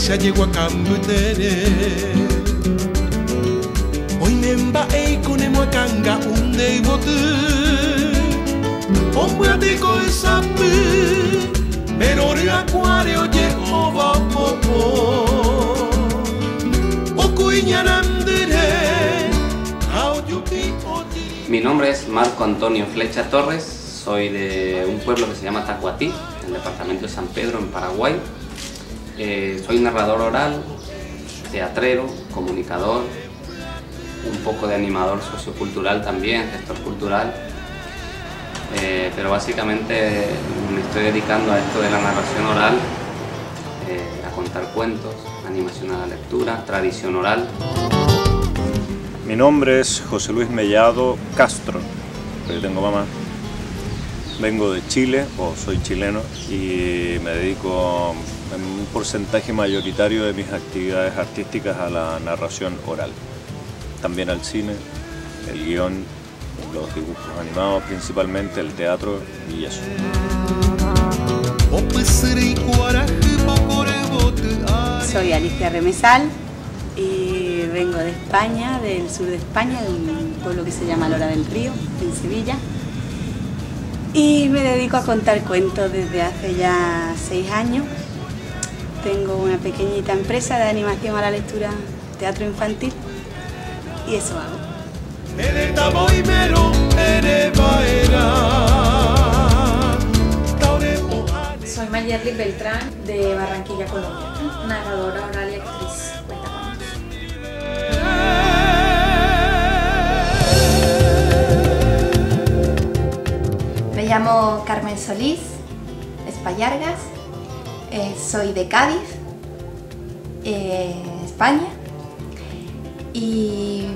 se llegó a cambio hoy me embaé con emo a canga un de bote hombre a tico esa pero el acuario llegó va popo o cuiñanandere how you be. Mi nombre es Marco Antonio Flecha Torres, soy de un pueblo que se llama Tacuatí, en el departamento de San Pedro, en Paraguay. Soy narrador oral, teatrero, comunicador, un poco de animador sociocultural también, gestor cultural, pero básicamente me estoy dedicando a esto de la narración oral, a contar cuentos, animación a la lectura, tradición oral. Mi nombre es José Luis Mellado Castro, yo tengo mamá. Vengo de Chile, o soy chileno, y me dedico en un porcentaje mayoritario de mis actividades artísticas a la narración oral. También al cine, el guión, los dibujos animados, principalmente el teatro y eso. Soy Alicia Remesal y vengo de España, del sur de España, de un pueblo que se llama Lora del Río, en Sevilla. Y me dedico a contar cuentos desde hace ya 6 años. Tengo una pequeñita empresa de animación a la lectura, teatro infantil, y eso hago. Soy Mayerly Beltrán, de Barranquilla, Colombia, narradora oral y actriz. Me llamo Carmen Solís Espallargas, soy de Cádiz, España, y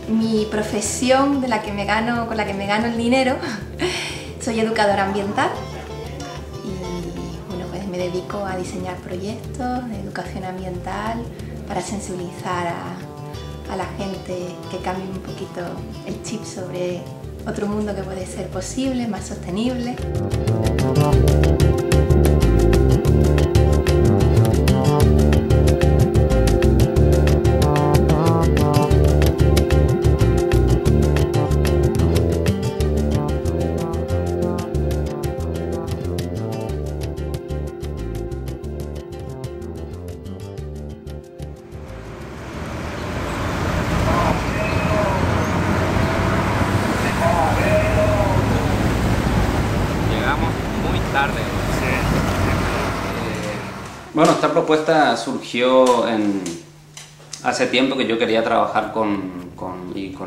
mi profesión con la que me gano el dinero, soy educadora ambiental y bueno, pues me dedico a diseñar proyectos de educación ambiental para sensibilizar a la gente que cambie un poquito el chip sobre otro mundo que puede ser posible, más sostenible. Bueno, esta propuesta surgió hace tiempo que yo quería trabajar con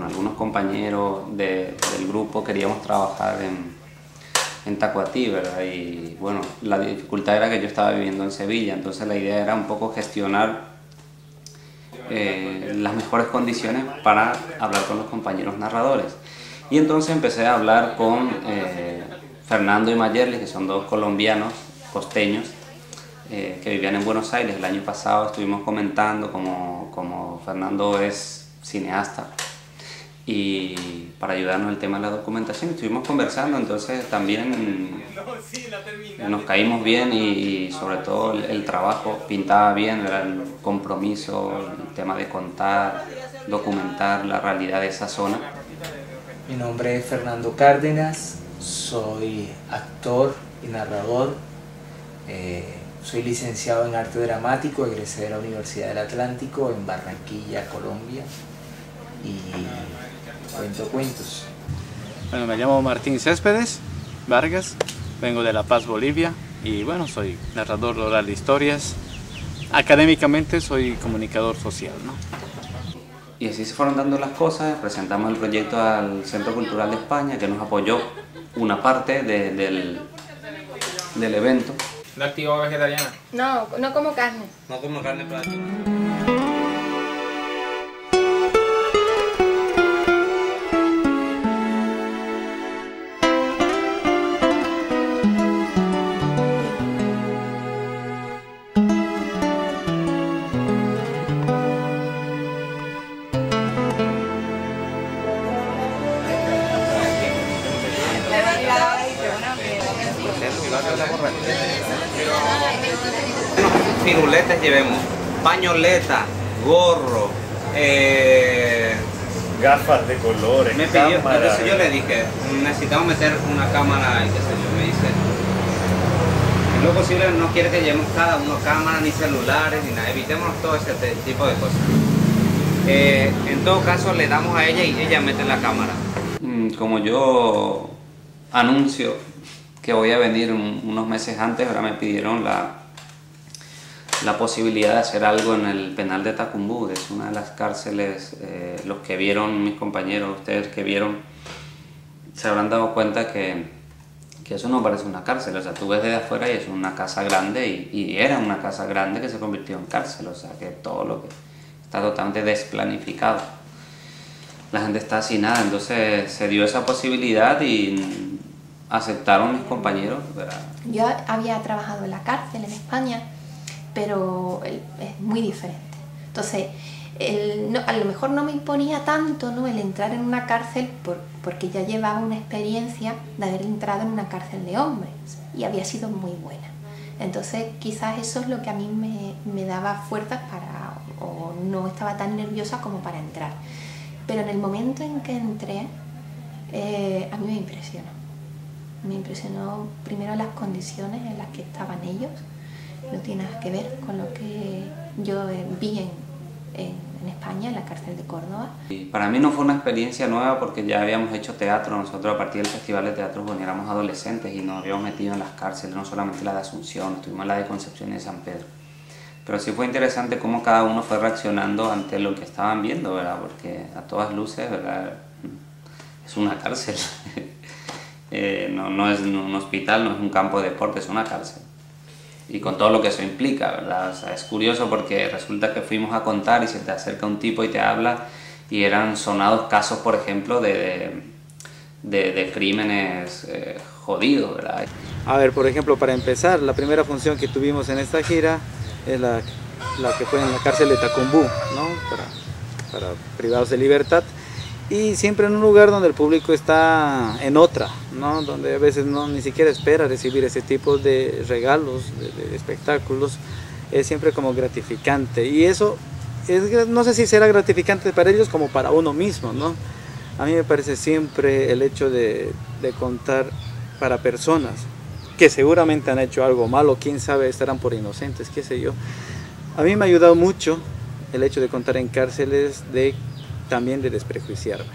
algunos compañeros del grupo, queríamos trabajar en Tacuatí, ¿verdad? Y bueno, la dificultad era que yo estaba viviendo en Sevilla, entonces la idea era un poco gestionar las mejores condiciones para hablar con los compañeros narradores. Y entonces empecé a hablar con Fernando y Mayerly, que son dos colombianos costeños, que vivían en Buenos Aires. El año pasado estuvimos comentando como Fernando es cineasta y para ayudarnos en el tema de la documentación estuvimos conversando, entonces también nos caímos bien y sobre todo el trabajo pintaba bien, era el compromiso, el tema de contar, documentar la realidad de esa zona. Mi nombre es Fernando Cárdenas, soy actor y narrador. Soy licenciado en arte dramático, egresé de la Universidad del Atlántico en Barranquilla, Colombia, y cuento cuentos. Bueno, me llamo Martín Céspedes Vargas, vengo de La Paz, Bolivia, y bueno, soy narrador oral de historias. Académicamente soy comunicador social, ¿no? Y así se fueron dando las cosas, presentamos el proyecto al Centro Cultural de España, que nos apoyó una parte del evento. ¿No activo vegetariana? No, no como carne. No como carne para ti. Firuletes llevemos. pañoleta, gorro, gafas de colores, me pidió, cámara. entonces yo le dije, necesitamos meter una cámara y qué sé yo, me dice, en lo posible no quiere que llevemos cada uno cámara, ni celulares, ni nada, evitemos todo ese tipo de cosas. En todo caso le damos a ella y ella mete la cámara. Como yo anuncio que voy a venir unos meses antes, ahora me pidieron la posibilidad de hacer algo en el penal de Tacumbú, es una de las cárceles. Los que vieron, mis compañeros, ustedes que vieron, se habrán dado cuenta que eso no parece una cárcel. O sea, tú ves desde afuera y es una casa grande, y era una casa grande que se convirtió en cárcel, o sea que todo lo que está totalmente desplanificado. La gente está hacinada, entonces se dio esa posibilidad y aceptaron mis compañeros, ¿verdad? Yo había trabajado en la cárcel en España, pero es muy diferente. Entonces, a lo mejor no me imponía tanto, ¿no?, el entrar en una cárcel porque ya llevaba una experiencia de haber entrado en una cárcel de hombres y había sido muy buena. Entonces, quizás eso es lo que a mí me daba fuerzas para, o no estaba tan nerviosa como para entrar. Pero en el momento en que entré, a mí me impresionó. Me impresionó primero las condiciones en las que estaban ellos. No tiene nada que ver con lo que yo vi en España, en la cárcel de Córdoba. Y para mí no fue una experiencia nueva porque ya habíamos hecho teatro. Nosotros a partir del Festival de Teatro cuando éramos adolescentes y nos habíamos metido en las cárceles, no solamente la de Asunción, estuvimos en la de Concepción y de San Pedro. Pero sí fue interesante cómo cada uno fue reaccionando ante lo que estaban viendo, ¿verdad? Porque a todas luces, ¿verdad?, es una cárcel. No es un hospital, no es un campo de deporte, es una cárcel. Y con todo lo que eso implica, ¿verdad? O sea, es curioso porque resulta que fuimos a contar y se te acerca un tipo y te habla y eran sonados casos, por ejemplo, de crímenes jodidos, ¿verdad? A ver, por ejemplo, para empezar, la primera función que tuvimos en esta gira es la que fue en la cárcel de Tacumbú, ¿no?, para privados de libertad, y siempre en un lugar donde el público está en otra, ¿no?, donde a veces ni siquiera espera recibir ese tipo de regalos, de espectáculos. Es siempre como gratificante, y eso no sé si será gratificante para ellos como para uno mismo, ¿no? A mí me parece siempre el hecho de contar para personas que seguramente han hecho algo malo, quién sabe, estarán por inocentes, qué sé yo. A mí me ha ayudado mucho el hecho de contar en cárceles, también de desprejuiciarme.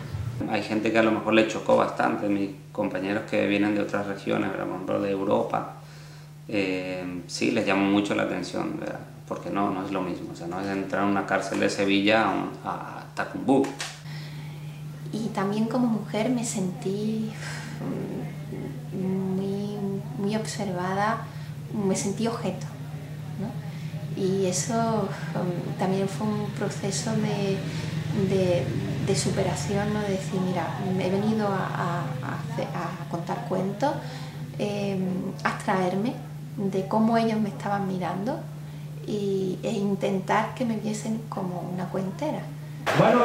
Hay gente que a lo mejor le chocó bastante, mis compañeros que vienen de otras regiones, por ejemplo de Europa, sí les llamó mucho la atención, ¿verdad? Porque no es lo mismo, o sea, no es entrar en una cárcel de Sevilla a Tacumbú. Y también como mujer me sentí muy observada, me sentí objeto, ¿no? Y eso también fue un proceso de superación, ¿no? De decir, mira, he venido a contar cuentos, a abstraerme de cómo ellos me estaban mirando e intentar que me viesen como una cuentera. Bueno,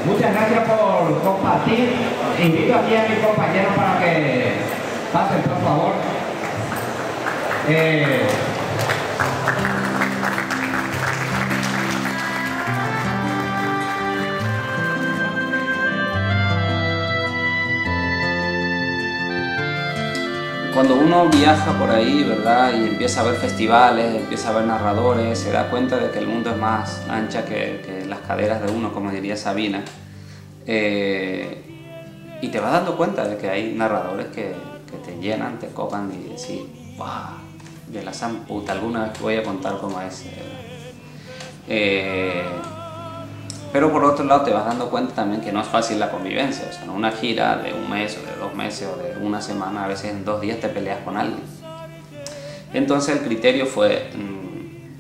muchas gracias por compartir. Invito aquí a mis compañeros para que pasen, por favor. Cuando uno viaja por ahí, ¿verdad?, y empieza a ver festivales, empieza a ver narradores, se da cuenta de que el mundo es más ancha que las caderas de uno, como diría Sabina. Y te vas dando cuenta de que hay narradores que te llenan, te copan y decís, ¡wow! De la zamputa, alguna vez voy a contar como ese. Pero por otro lado te vas dando cuenta también que no es fácil la convivencia, o sea, una gira de un mes o de 2 meses o de una semana, a veces en 2 días te peleas con alguien. Entonces el criterio fue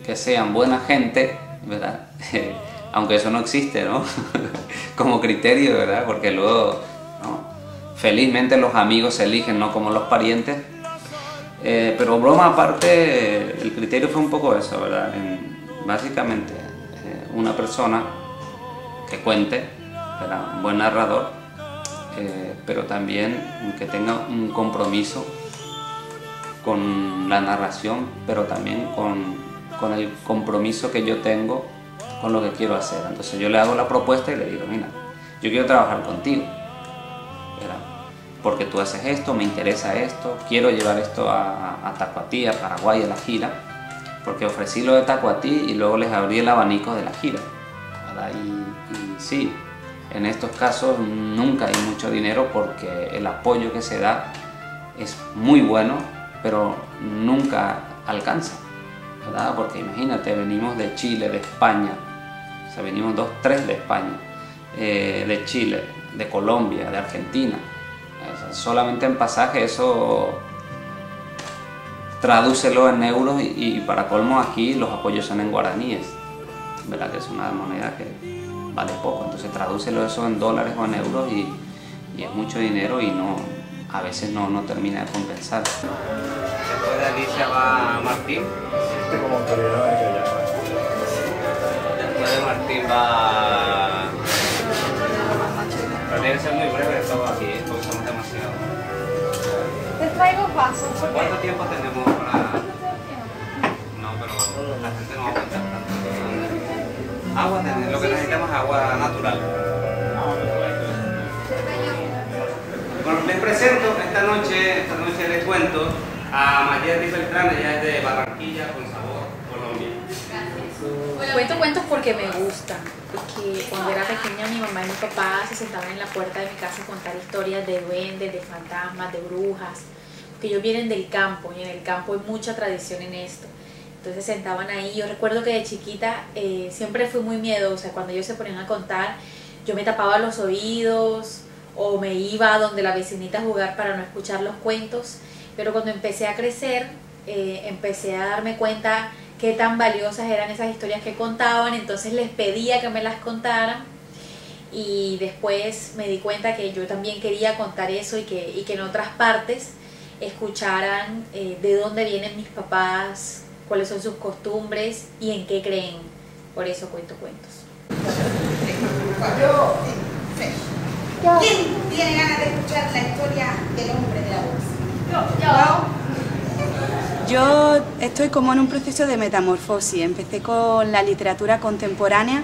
que sean buena gente, ¿verdad? Aunque eso no existe, ¿no? Como criterio, ¿verdad? Porque luego, ¿no?, felizmente los amigos se eligen, no como los parientes. Pero broma aparte, el criterio fue un poco eso, ¿verdad? Básicamente, una persona que cuente, ¿verdad?, un buen narrador, pero también que tenga un compromiso con la narración, pero también con con el compromiso que yo tengo con lo que quiero hacer. Entonces yo le hago la propuesta y le digo, mira, yo quiero trabajar contigo, ¿verdad? Porque tú haces esto, me interesa esto, quiero llevar esto a Tacuatí, a Paraguay, a la gira, porque ofrecí lo de Tacuatí y luego les abrí el abanico de la gira, ¿verdad? Y sí, en estos casos nunca hay mucho dinero porque el apoyo que se da es muy bueno, pero nunca alcanza, ¿verdad? Porque imagínate, venimos de Chile, de España, o sea, venimos 2, 3 de España, de Chile, de Colombia, de Argentina. O sea, solamente en pasaje eso tradúcelo en euros y para colmo aquí los apoyos son en guaraníes, ¿verdad? Que es una moneda que vale poco, entonces tradúcelo eso en dólares o en euros y es mucho dinero y no, a veces no termina de compensar. Después de Alicia va Martín. Como autoridad de que ya va. Después de Martín va... Pero tiene que ser muy breve todo aquí, porque somos demasiado. Te traigo vasos. ¿Cuánto tiempo tenemos para...? No, pero la gente no va a aguantar tanto. Agua, lo que necesitamos es agua natural. Bueno, les presento esta noche les cuento a Mayerly Beltrán, ella es de Barranquilla con Sabor, Colombia. Cuento cuentos porque me gustan, porque cuando era pequeña mi mamá y mi papá se sentaban en la puerta de mi casa a contar historias de duendes, de fantasmas, de brujas, porque ellos vienen del campo y en el campo hay mucha tradición en esto. Entonces se sentaban ahí. Yo recuerdo que de chiquita siempre fui muy miedosa. Cuando ellos se ponían a contar, yo me tapaba los oídos o me iba a donde la vecinita a jugar para no escuchar los cuentos. Pero cuando empecé a crecer, empecé a darme cuenta qué tan valiosas eran esas historias que contaban. Entonces les pedía que me las contaran. Y después me di cuenta que yo también quería contar eso y que en otras partes escucharan de dónde vienen mis papás, cuáles son sus costumbres y en qué creen. Por eso cuento cuentos. ¿Quién tiene ganas de escuchar la historia del hombre de la bolsa? Yo estoy como en un proceso de metamorfosis. Empecé con la literatura contemporánea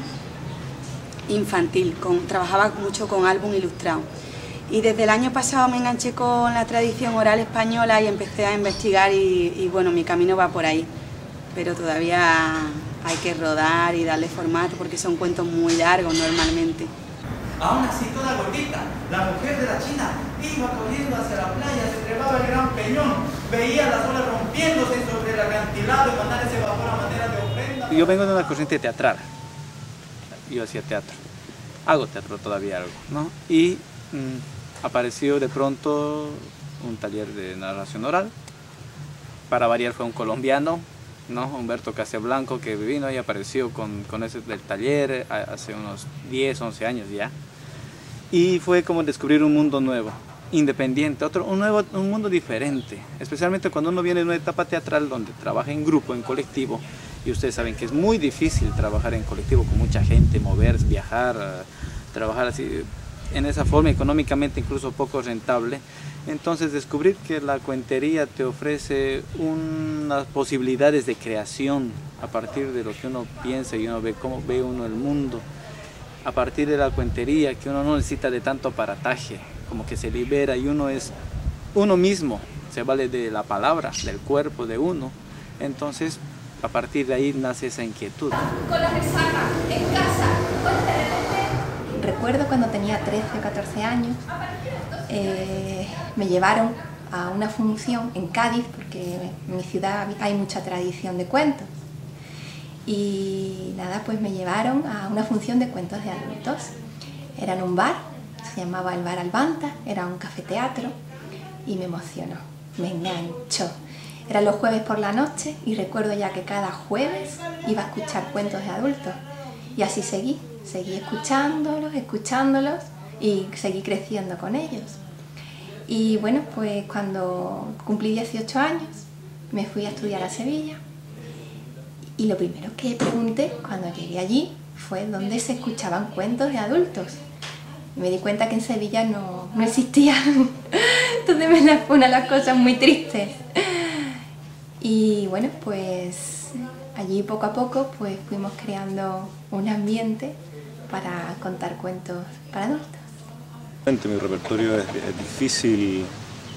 infantil, trabajaba mucho con álbum ilustrado. Y desde el año pasado me enganché con la tradición oral española y empecé a investigar y bueno, mi camino va por ahí. Pero todavía hay que rodar y darle formato porque son cuentos muy largos normalmente. Aún así, toda gordita, la mujer de la China iba corriendo hacia la playa, se trepaba el gran peñón, veía las olas rompiéndose sobre el acantilado y mandar ese vapor a manera de ofrenda. Yo vengo de una corriente teatral. Yo hacía teatro. Hago teatro todavía algo, ¿no? Y apareció de pronto un taller de narración oral. Para variar fue un colombiano, ¿no? Humberto Casablanco, que vino y apareció con ese del taller hace unos 10, 11 años ya. Y fue como descubrir un mundo nuevo, independiente, un mundo diferente, especialmente cuando uno viene de una etapa teatral donde trabaja en grupo, en colectivo, y ustedes saben que es muy difícil trabajar en colectivo con mucha gente, moverse, viajar, trabajar así, en esa forma económicamente incluso poco rentable. Entonces descubrir que la cuentería te ofrece unas posibilidades de creación a partir de lo que uno piensa y uno ve cómo ve uno el mundo, a partir de la cuentería, que uno no necesita de tanto aparataje, como que se libera y uno es uno mismo, se vale de la palabra, del cuerpo de uno. Entonces a partir de ahí nace esa inquietud. Con la resaca, en casa, recuerdo cuando tenía 13 o 14 años, me llevaron a una función en Cádiz, porque en mi ciudad hay mucha tradición de cuentos. Y nada, pues me llevaron a una función de cuentos de adultos. Era en un bar, se llamaba el Bar Albanta, era un cafeteatro y me emocionó, me enganchó. Eran los jueves por la noche y recuerdo ya que cada jueves iba a escuchar cuentos de adultos. Y así seguí escuchándolos y seguí creciendo con ellos. Y bueno, pues cuando cumplí 18 años me fui a estudiar a Sevilla y lo primero que pregunté cuando llegué allí fue dónde se escuchaban cuentos de adultos. Y me di cuenta que en Sevilla no existían. Entonces fue una de las cosas muy tristes. Y bueno, pues allí poco a poco pues fuimos creando un ambiente para contar cuentos para adultos. Mi repertorio es difícil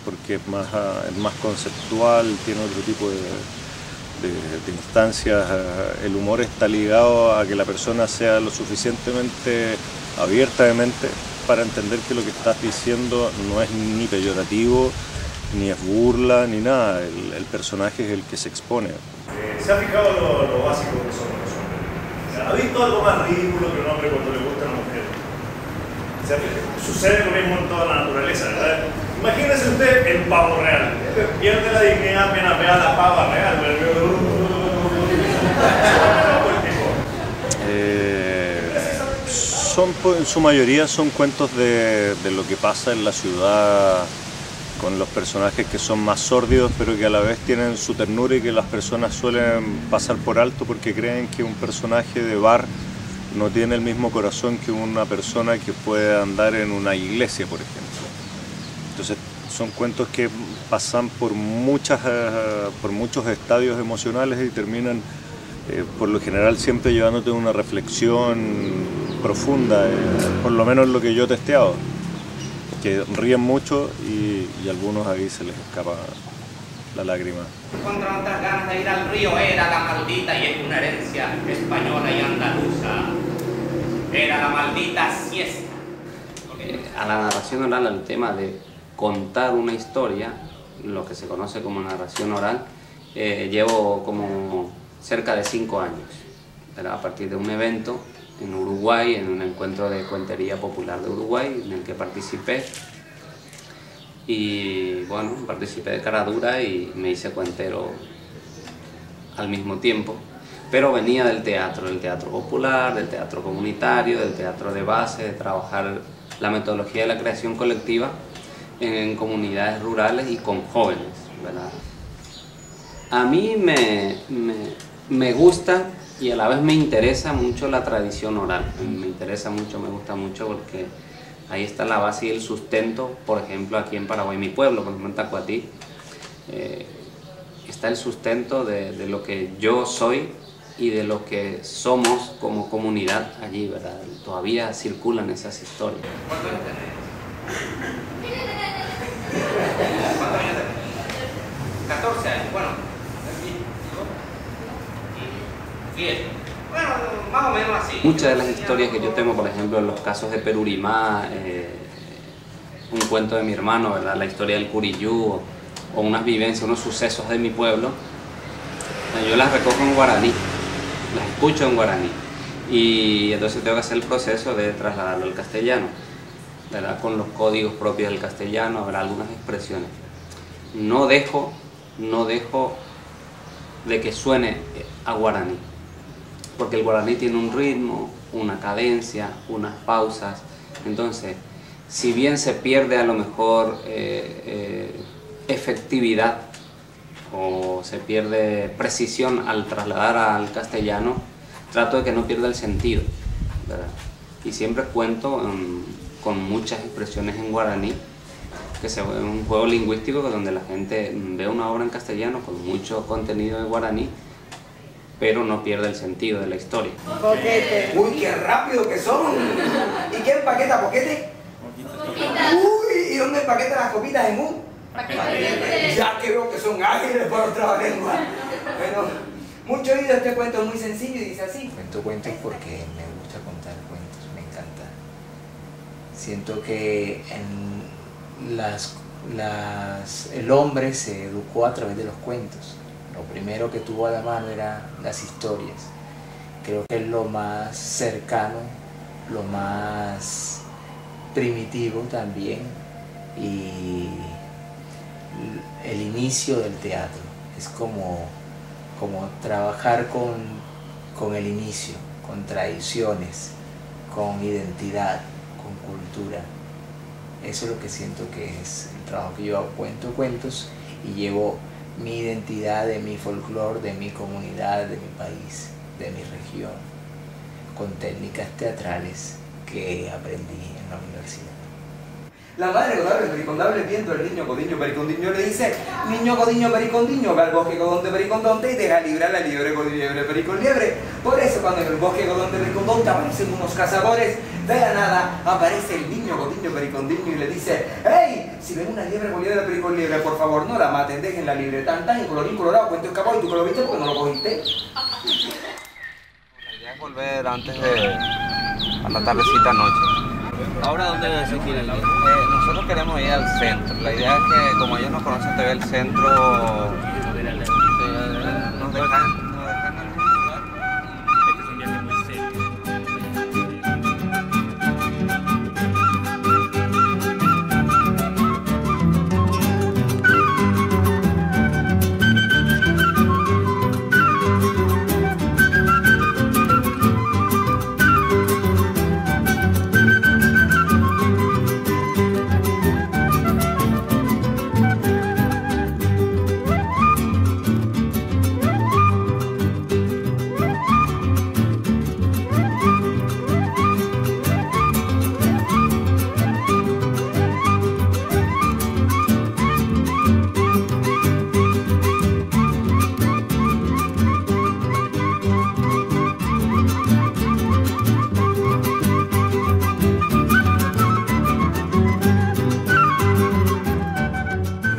porque es más conceptual, tiene otro tipo de instancias. El humor está ligado a que la persona sea lo suficientemente abierta de mente para entender que lo que estás diciendo no es ni peyorativo, ni es burla, ni nada. El personaje es el que se expone. ¿Se ha fijado lo básico que somos los hombres? ¿Ha visto algo más ridículo que un hombre cuando le gusta a una mujer? Sucede lo mismo en toda la naturaleza, ¿verdad? Imagínese usted el pavo real. Pierde la dignidad apenas vea la pava real. En su mayoría son cuentos de lo que pasa en la ciudad, con los personajes que son más sórdidos, pero que a la vez tienen su ternura y que las personas suelen pasar por alto porque creen que un personaje de bar no tiene el mismo corazón que una persona que puede andar en una iglesia, por ejemplo. Entonces son cuentos que pasan por muchos estadios emocionales y terminan por lo general siempre llevándote a una reflexión profunda, por lo menos lo que yo he testeado, que ríen mucho y algunos ahí se les escapa la lágrima. Contra otras ganas de ir al río era la maldita, y es una herencia española y andaluza, era la maldita siesta. A la narración oral, al tema de contar una historia, lo que se conoce como narración oral, llevo como cerca de 5 años, ¿verdad? A partir de un evento en Uruguay, en un encuentro de cuentería popular de Uruguay, en el que participé. Y bueno, participé de cara dura y me hice cuentero al mismo tiempo, pero venía del teatro popular, del teatro comunitario, del teatro de base, de trabajar la metodología de la creación colectiva en comunidades rurales y con jóvenes, ¿verdad? A mí me gusta y a la vez me interesa mucho la tradición oral, me interesa mucho, me gusta mucho porque ahí está la base y el sustento. Por ejemplo, aquí en Paraguay, mi pueblo, por ejemplo en Tacuatí, está el sustento de lo que yo soy y de lo que somos como comunidad allí, ¿verdad? Todavía circulan esas historias. ¿Cuántos años tenés? 14 años, bueno. Bien. Bueno, más o menos así. Muchas de las historias que yo tengo, por ejemplo, en los casos de Perurimá, un cuento de mi hermano, ¿verdad? La historia del Curiyú, o unas vivencias, unos sucesos de mi pueblo, yo las recojo en guaraní, las escucho en guaraní, y entonces tengo que hacer el proceso de trasladarlo al castellano, ¿verdad? Con los códigos propios del castellano, habrá algunas expresiones. No dejo de que suene a guaraní, porque el guaraní tiene un ritmo, una cadencia, unas pausas. Entonces, si bien se pierde a lo mejor efectividad o se pierde precisión al trasladar al castellano, trato de que no pierda el sentido, ¿verdad? Y siempre cuento con muchas expresiones en guaraní, que se ve un juego lingüístico donde la gente ve una obra en castellano con mucho contenido de guaraní, pero no pierde el sentido de la historia. Poquete. Uy, qué rápido que son. ¿Y quién empaqueta poquete? Uy, ¿y dónde empaquetan las copitas en un? Paquete. Ya que veo que son ágiles por otra lengua. Bueno, mucho oído este cuento es muy sencillo y dice así. Cuento cuentos porque me gusta contar cuentos, me encanta. Siento que el hombre se educó a través de los cuentos. Lo primero que tuvo a la mano eran las historias. Creo que es lo más cercano, lo más primitivo también, y el inicio del teatro. Es como trabajar con el inicio, con tradiciones, con identidad, con cultura. Eso es lo que siento que es el trabajo que yo hago. Cuento cuentos y llevo mi identidad de mi folclore, de mi comunidad, de mi país, de mi región, con técnicas teatrales que aprendí en la universidad. La madre Godable, pericondable, viendo el niño Codiño Pericondiño le dice: niño Codiño Pericondiño, ve al bosque Codonte Pericondonte y deja libre a la liebre Codiliebre Pericoliebre. Por eso cuando en el bosque Codonte Pericondonte aparecen unos cazadores, de la nada aparece el niño Codiño Pericondiño y le dice: ¡hey! Si ven una liebre Coliebre Pericoliebre, por favor no la maten, déjenla libre. Tan tan y colorín colorado, cuento escapado, y tú que lo viste porque no lo cogiste. La idea es volver antes de a la tardecita noche. ¿Ahora dónde se quieren ir? Nosotros queremos ir al centro. La idea es que, como ellos nos conocen, te ve el centro, nos dejan. Este es un viaje muy serio.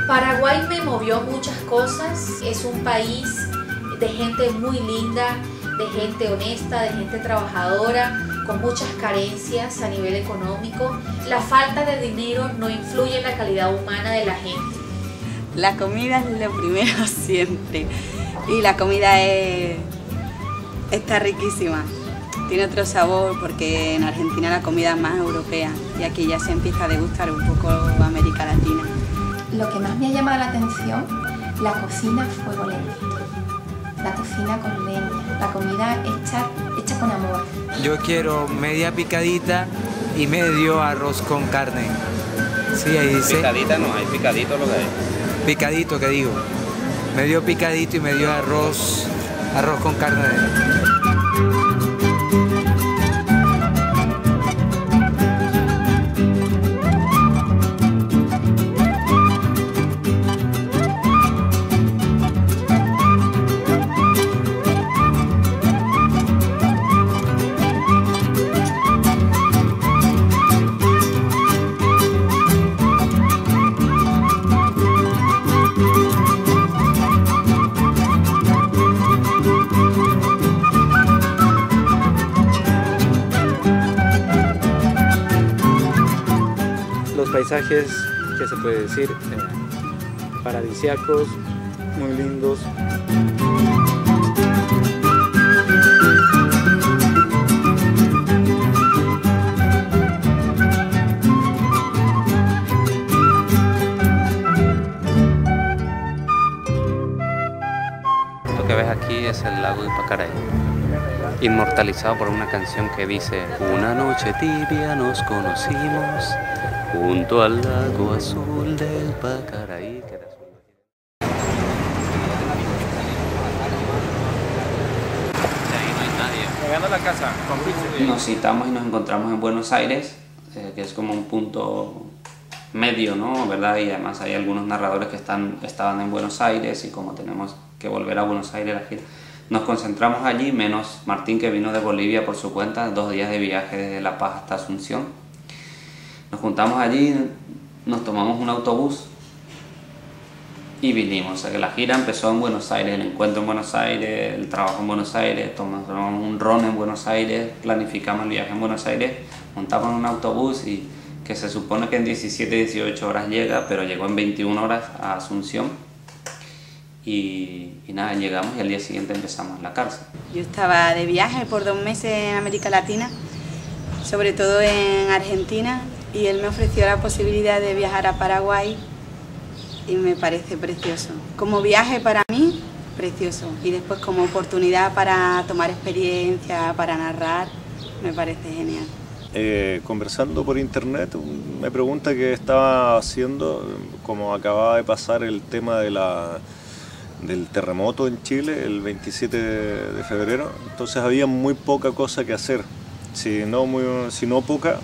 Paraguay me movió muchas cosas. Es un país de gente muy linda, de gente honesta, de gente trabajadora, con muchas carencias a nivel económico. La falta de dinero no influye en la calidad humana de la gente. La comida es lo primero siempre, y la comida está riquísima. Tiene otro sabor porque en Argentina la comida es más europea y aquí ya se empieza a degustar un poco América Latina. Lo que más me ha llamado la atención, la cocina a fuego lento, la cocina con leña, la comida hecha con amor. Yo quiero media picadita y medio arroz con carne. Sí, ahí dice. Picadita no, hay picadito lo que hay. Picadito, que digo. Medio picadito y medio arroz con carne. Paisajes, que se puede decir, paradisíacos, muy lindos. Lo que ves aquí es el lago de Pacaraí, inmortalizado por una canción que dice: una noche tibia nos conocimos junto al lago azul del Pacaraí. Llegando a la casa, nos citamos y nos encontramos en Buenos Aires, que es como un punto medio, ¿no? ¿Verdad? Y además hay algunos narradores que estaban en Buenos Aires, y como tenemos que volver a Buenos Aires, nos concentramos allí, menos Martín, que vino de Bolivia por su cuenta, 2 días de viaje desde La Paz hasta Asunción. Nos juntamos allí, nos tomamos un autobús y vinimos. O sea que la gira empezó en Buenos Aires, el encuentro en Buenos Aires, el trabajo en Buenos Aires, tomamos un ron en Buenos Aires, planificamos el viaje en Buenos Aires, montamos un autobús y que se supone que en 17-18 horas llega, pero llegó en 21 horas a Asunción. Y nada, llegamos y al día siguiente empezamos en la cárcel. Yo estaba de viaje por 2 meses en América Latina, sobre todo en Argentina, y él me ofreció la posibilidad de viajar a Paraguay y me parece precioso. Como viaje para mí, precioso, y después como oportunidad para tomar experiencia, para narrar, me parece genial. Conversando por internet, me pregunta qué estaba haciendo, como acababa de pasar el tema de del terremoto en Chile el 27 de febrero, entonces había muy poca cosa que hacer, si no poca,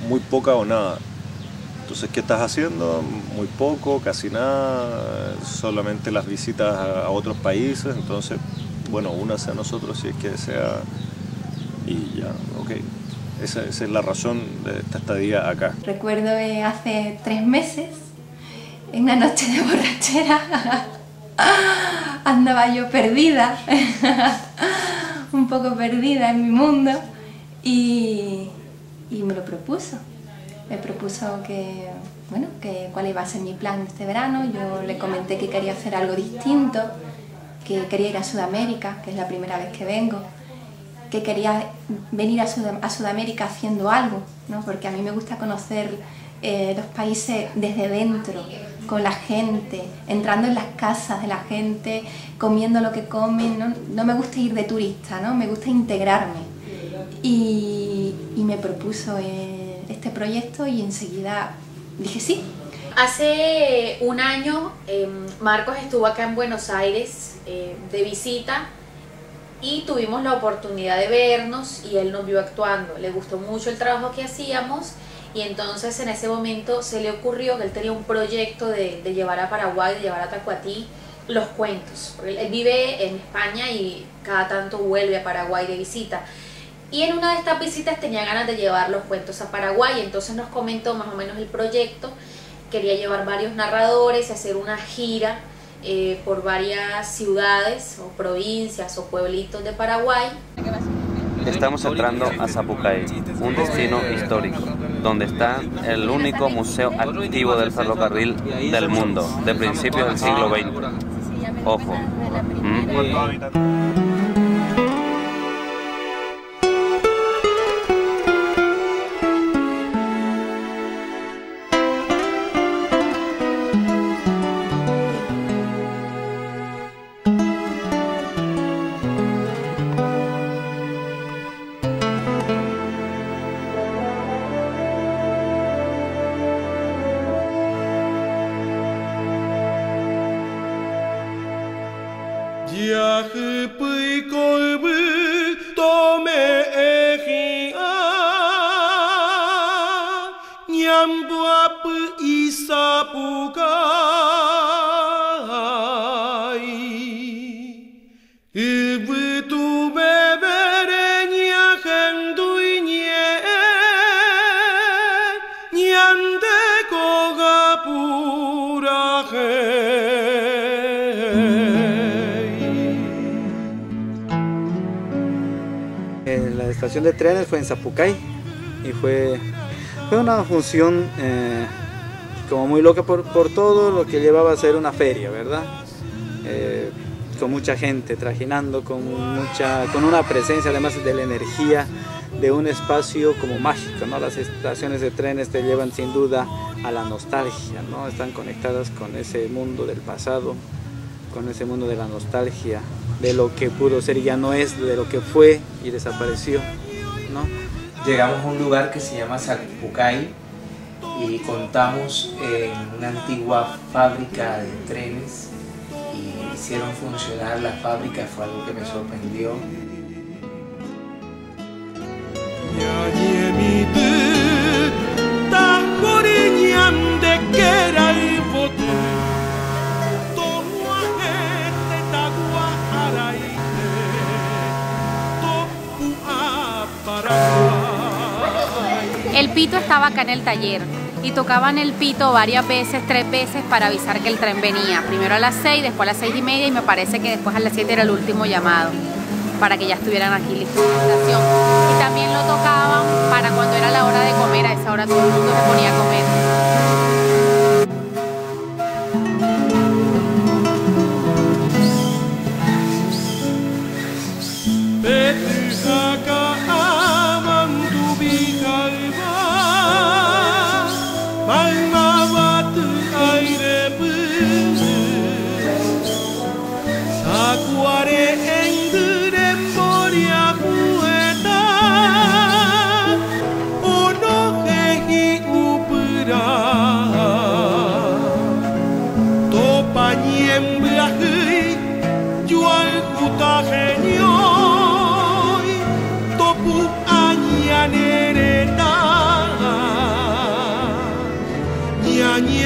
muy poca o nada. Entonces, ¿qué estás haciendo? Muy poco, casi nada, solamente las visitas a otros países. Entonces, bueno, únase a nosotros si es que desea y ya, ok. Esa es la razón de esta estadía acá. Recuerdo hace 3 meses, en una noche de borrachera, andaba yo perdida, un poco perdida en mi mundo, y me lo propuso. Me propuso que cuál iba a ser mi plan este verano. Yo le comenté que quería hacer algo distinto, que quería ir a Sudamérica, que es la primera vez que vengo, que quería venir a Sudamérica haciendo algo, ¿no? Porque a mí me gusta conocer los países desde dentro, con la gente, entrando en las casas de la gente, comiendo lo que comen. No me gusta ir de turista, ¿no? Me gusta integrarme. Y me propuso este proyecto y enseguida dije sí. Hace un año Marcos estuvo acá en Buenos Aires de visita y tuvimos la oportunidad de vernos y él nos vio actuando. Le gustó mucho el trabajo que hacíamos y entonces en ese momento se le ocurrió que él tenía un proyecto de llevar a Paraguay, de llevar a Tacuatí los cuentos. Porque él vive en España y cada tanto vuelve a Paraguay de visita. Y en una de estas visitas tenía ganas de llevar los cuentos a Paraguay, entonces nos comentó más o menos el proyecto. Quería llevar varios narradores, hacer una gira por varias ciudades o provincias o pueblitos de Paraguay. Estamos entrando a Sapucaí, un destino histórico, donde está el único museo activo del ferrocarril del mundo, de principios del siglo XX. Ojo. La estación de trenes fue en Sapucaí y fue una función como muy loca por todo lo que llevaba a ser una feria, ¿verdad? Con mucha gente trajinando, con una presencia además de la energía de un espacio como mágico, ¿no? Las estaciones de trenes te llevan sin duda a la nostalgia, ¿no? Están conectadas con ese mundo del pasado, con ese mundo de la nostalgia, de lo que pudo ser y ya no es, de lo que fue y desapareció, ¿no? Llegamos a un lugar que se llama Sapucaí y contamos en una antigua fábrica de trenes y hicieron funcionar la fábrica, fue algo que me sorprendió. El pito estaba acá en el taller y tocaban el pito varias veces, 3 veces para avisar que el tren venía. Primero a las 6, después a las 6:30 y me parece que después a las 7 era el último llamado para que ya estuvieran aquí listos en la estación. Y también lo tocaban para cuando era la hora de comer, a esa hora todo el mundo se ponía a comer.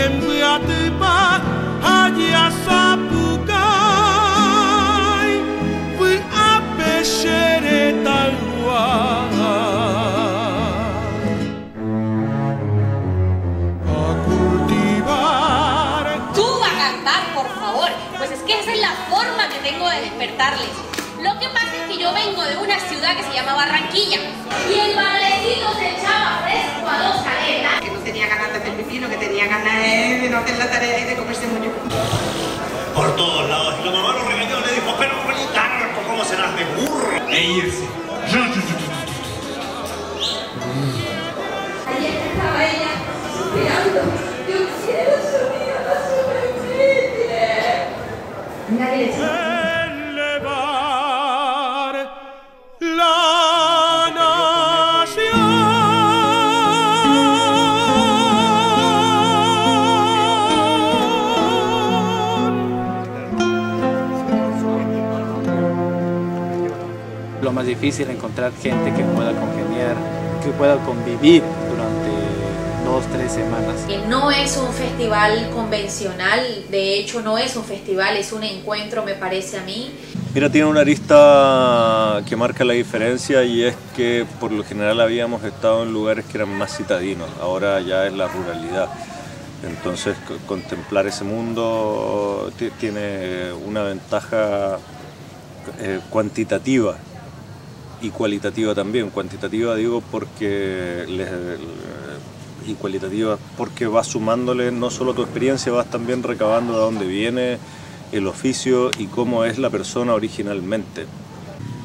en Beatipa, allá Zapucay, fui a Pecheretalua a cultivar. Tú a cantar, por favor, pues es que esa es la forma que tengo de despertarles. Lo que pasa es que yo vengo de una ciudad que se llama Barranquilla y el bailecito se echaba fresco a 2 caletas. Que no tenía ganas de hacer pipí, lo que tenía ganas de no hacer la tarea y de comerse mucho. Por todos lados. Y la mamá lo regañó, le dijo, pero Policarpo, ¿cómo serás de burro? E irse. Ayer estaba ella suspirando. Yo quiero subir a la superficie. Mira que le Elevar la nación. Lo más difícil es encontrar gente que pueda congeniar, que pueda convivir durante 2-3 semanas. No es un festival convencional, de hecho no es un festival, es un encuentro, me parece a mí. Mira, tiene una arista que marca la diferencia y es que por lo general habíamos estado en lugares que eran más citadinos, ahora ya es la ruralidad. Entonces contemplar ese mundo tiene una ventaja cuantitativa y cualitativa también. Cuantitativa digo porque y cualitativa porque vas sumándole no solo tu experiencia, vas también recabando de dónde viene el oficio y cómo es la persona originalmente.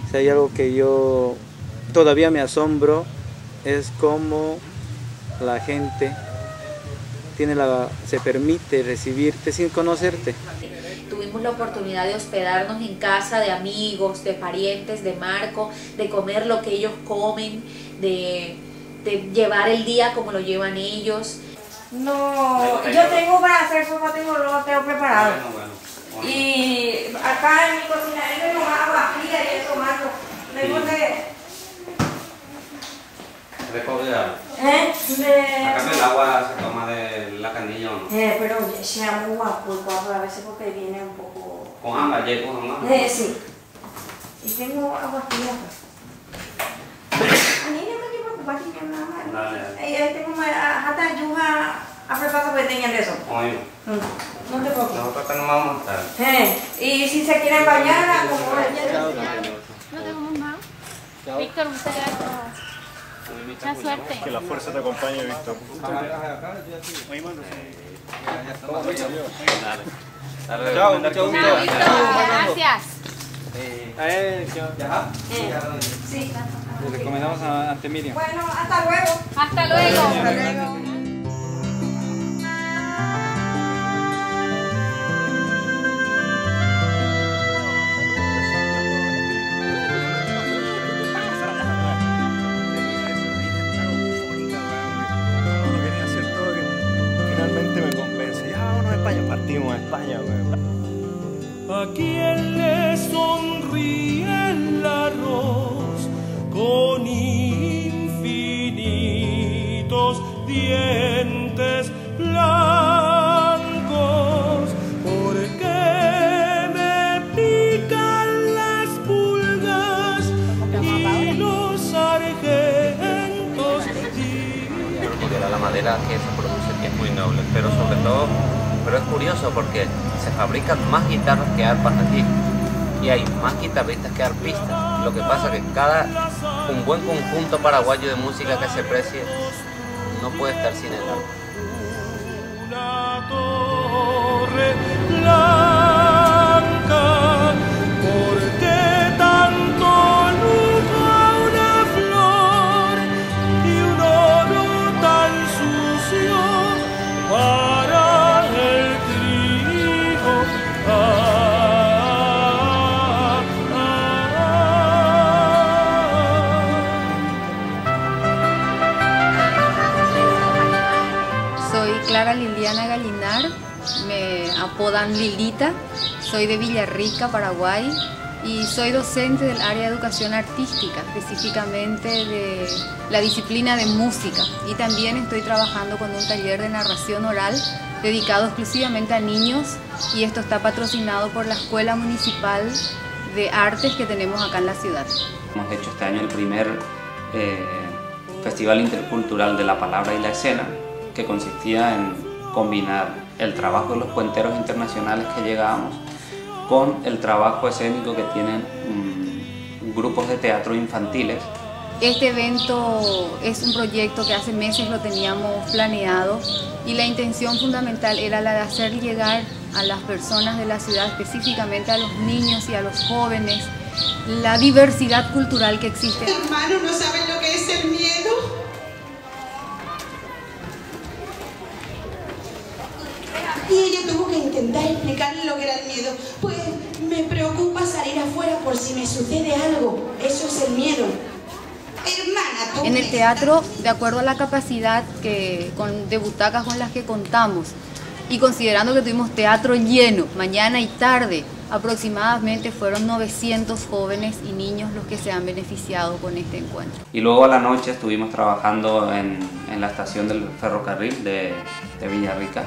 Si hay algo que yo todavía me asombro es cómo la gente se permite recibirte sin conocerte. Tuvimos la oportunidad de hospedarnos en casa de amigos, de parientes de Marco, de comer lo que ellos comen, de llevar el día como lo llevan ellos. No, yo tengo para hacer sopa, lo tengo preparado. Y acá en mi cocina, es nomás agua fría y eso, Marco. Vengo de... Acá el agua se toma de la canilla, ¿o no? Pero sea muy guapo a veces porque viene un poco... ¿Con agua? ¿Con agua? Sí. Y tengo agua fría. A mí no me preocupa, nada más. Ahí tengo hasta yuja a preparar porque tenían eso. Oye. No te preocupes. Nosotros no vamos a estar. Y si se quieren bañar, como no tenemos más. Víctor, muchas gracias. Mucha suerte. Que la fuerza te acompañe, Víctor. Chao, mucho gusto. Gracias. A él, sí. Le recomendamos ante Miriam. Bueno, hasta luego. Hasta luego. Hasta luego. Partimos a España, ¿A quién le sonríe el arroz con infinitos dientes blancos? ¿Por qué me pican las pulgas y los sargentos? Porque la madera que se produce aquí es muy noble, pero sobre todo... Pero es curioso porque se fabrican más guitarras que arpas aquí y hay más guitarristas que arpistas. Lo que pasa es que un buen conjunto paraguayo de música que se precie no puede estar sin el arpa. Una torre blanca, ¿por qué tanto lujo a una flor y un oro tan sucio para Clara Liliana Galinar, me apodan Lilita, soy de Villarrica, Paraguay y soy docente del área de educación artística, específicamente de la disciplina de música, y también estoy trabajando con un taller de narración oral dedicado exclusivamente a niños, y esto está patrocinado por la Escuela Municipal de Artes que tenemos acá en la ciudad. Hemos hecho este año el primer Festival Intercultural de la Palabra y la Escena, que consistía en combinar el trabajo de los cuenteros internacionales que llegábamos con el trabajo escénico que tienen grupos de teatro infantiles. Este evento es un proyecto que hace meses lo teníamos planeado, y la intención fundamental era la de hacer llegar a las personas de la ciudad, específicamente a los niños y a los jóvenes, la diversidad cultural que existe. Hermano, ¿no saben lo que es el miedo? Y ella tuvo que intentar explicarle lo que era el miedo. Pues me preocupa salir afuera por si me sucede algo. Eso es el miedo. Hermana, tú... En el teatro, de acuerdo a la capacidad de butacas con las que contamos, y considerando que tuvimos teatro lleno, mañana y tarde, aproximadamente fueron 900 jóvenes y niños los que se han beneficiado con este encuentro. Y luego a la noche estuvimos trabajando en la estación del ferrocarril de Villarrica,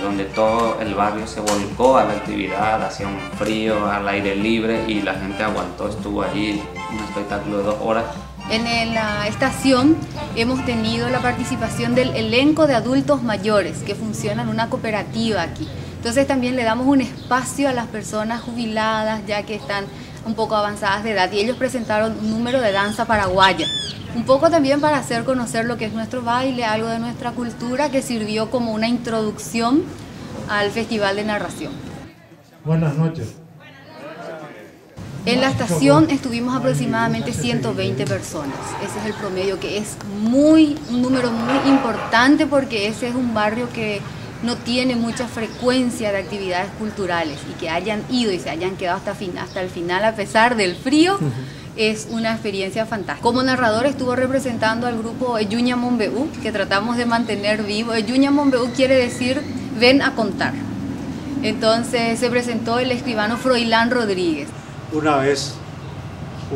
donde todo el barrio se volcó a la actividad, hacía un frío, al aire libre, y la gente aguantó, estuvo ahí un espectáculo de 2 horas. En la estación hemos tenido la participación del elenco de adultos mayores que funciona en una cooperativa aquí. Entonces también le damos un espacio a las personas jubiladas, ya que están un poco avanzadas de edad, y ellos presentaron un número de danza paraguaya. Un poco también para hacer conocer lo que es nuestro baile, algo de nuestra cultura, que sirvió como una introducción al Festival de Narración. Buenas noches. En la estación estuvimos aproximadamente 120 personas. Ese es el promedio, que es un número muy importante, porque ese es un barrio que no tiene mucha frecuencia de actividades culturales, y que hayan ido y se hayan quedado hasta el final a pesar del frío. Es una experiencia fantástica. Como narrador estuvo representando al grupo Eyuña Monbeú, que tratamos de mantener vivo. Eyuña Monbeú quiere decir ven a contar. Entonces se presentó el escribano Froilán Rodríguez. Una vez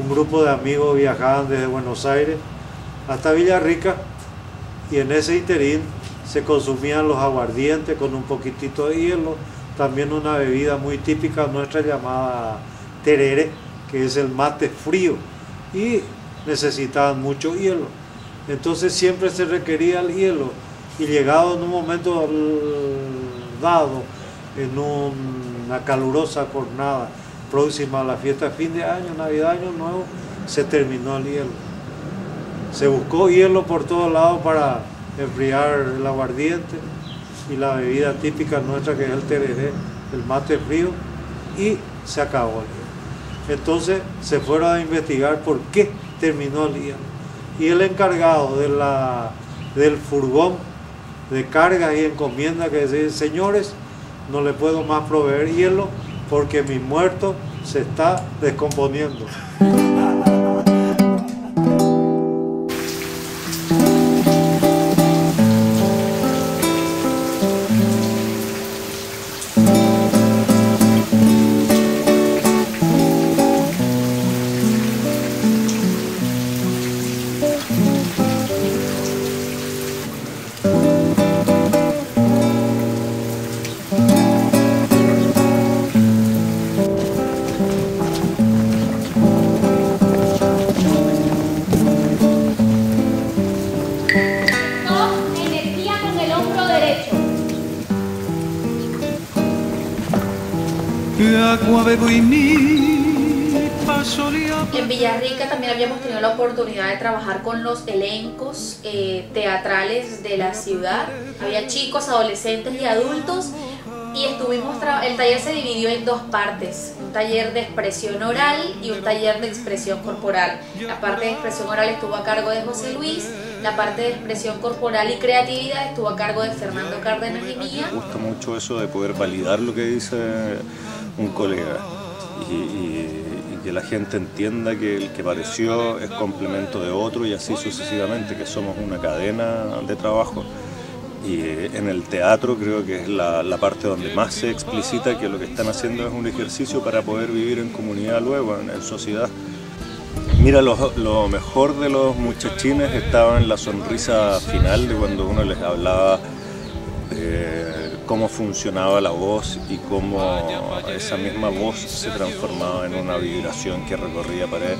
un grupo de amigos viajaban desde Buenos Aires hasta Villarrica, y en ese interín se consumían los aguardientes con un poquitito de hielo, también una bebida muy típica nuestra llamada tereré, que es el mate frío, y necesitaban mucho hielo. Entonces siempre se requería el hielo, y llegado en un momento dado, en una calurosa jornada próxima a la fiesta de fin de año, Navidad, Año Nuevo, se terminó el hielo. Se buscó hielo por todos lados para enfriar el aguardiente y la bebida típica nuestra, que es el tereré, el mate frío, y se acabó el hielo. Entonces se fueron a investigar por qué terminó el hielo, y el encargado del furgón de cargas y encomiendas, que dice: señores, no le puedo más proveer hielo porque mi muerto se está descomponiendo. En Villarrica también habíamos tenido la oportunidad de trabajar con los elencos teatrales de la ciudad. Había chicos, adolescentes y adultos, y el taller se dividió en 2 partes: un taller de expresión oral y un taller de expresión corporal. La parte de expresión oral estuvo a cargo de José Luis, la parte de expresión corporal y creatividad estuvo a cargo de Fernando Cárdenas y mía. Me gusta mucho eso de poder validar lo que dice un colega, y que la gente entienda que el que pareció es complemento de otro, y así sucesivamente, que somos una cadena de trabajo. Y en el teatro creo que es la parte donde más se explicita que lo que están haciendo es un ejercicio para poder vivir en comunidad luego, en sociedad. Mira, lo mejor de los muchachines estaba en la sonrisa final, de cuando uno les hablaba cómo funcionaba la voz y cómo esa misma voz se transformaba en una vibración que recorría paredes.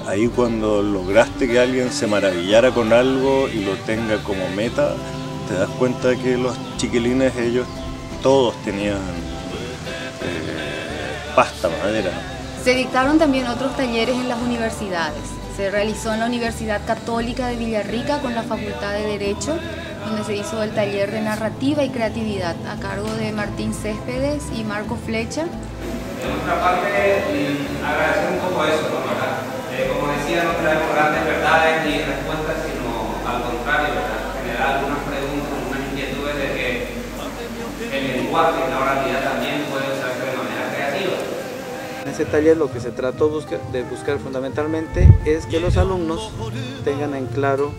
Ahí cuando lograste que alguien se maravillara con algo y lo tenga como meta, te das cuenta de que los chiquilines, ellos todos tenían pasta, madera. Se dictaron también otros talleres en las universidades. Se realizó en la Universidad Católica de Villarrica con la Facultad de Derecho, donde se hizo el taller de narrativa y creatividad a cargo de Martín Céspedes y Marco Flecha. De nuestra parte, agradecer un poco eso, ¿no? ¿Verdad? Como decía, no traemos grandes verdades ni respuestas, sino al contrario, ¿verdad? Generar algunas preguntas, algunas inquietudes de que el lenguaje y la oralidad también puede usarse de manera creativa. En ese taller lo que se trató de buscar fundamentalmente es que los alumnos tengan en claro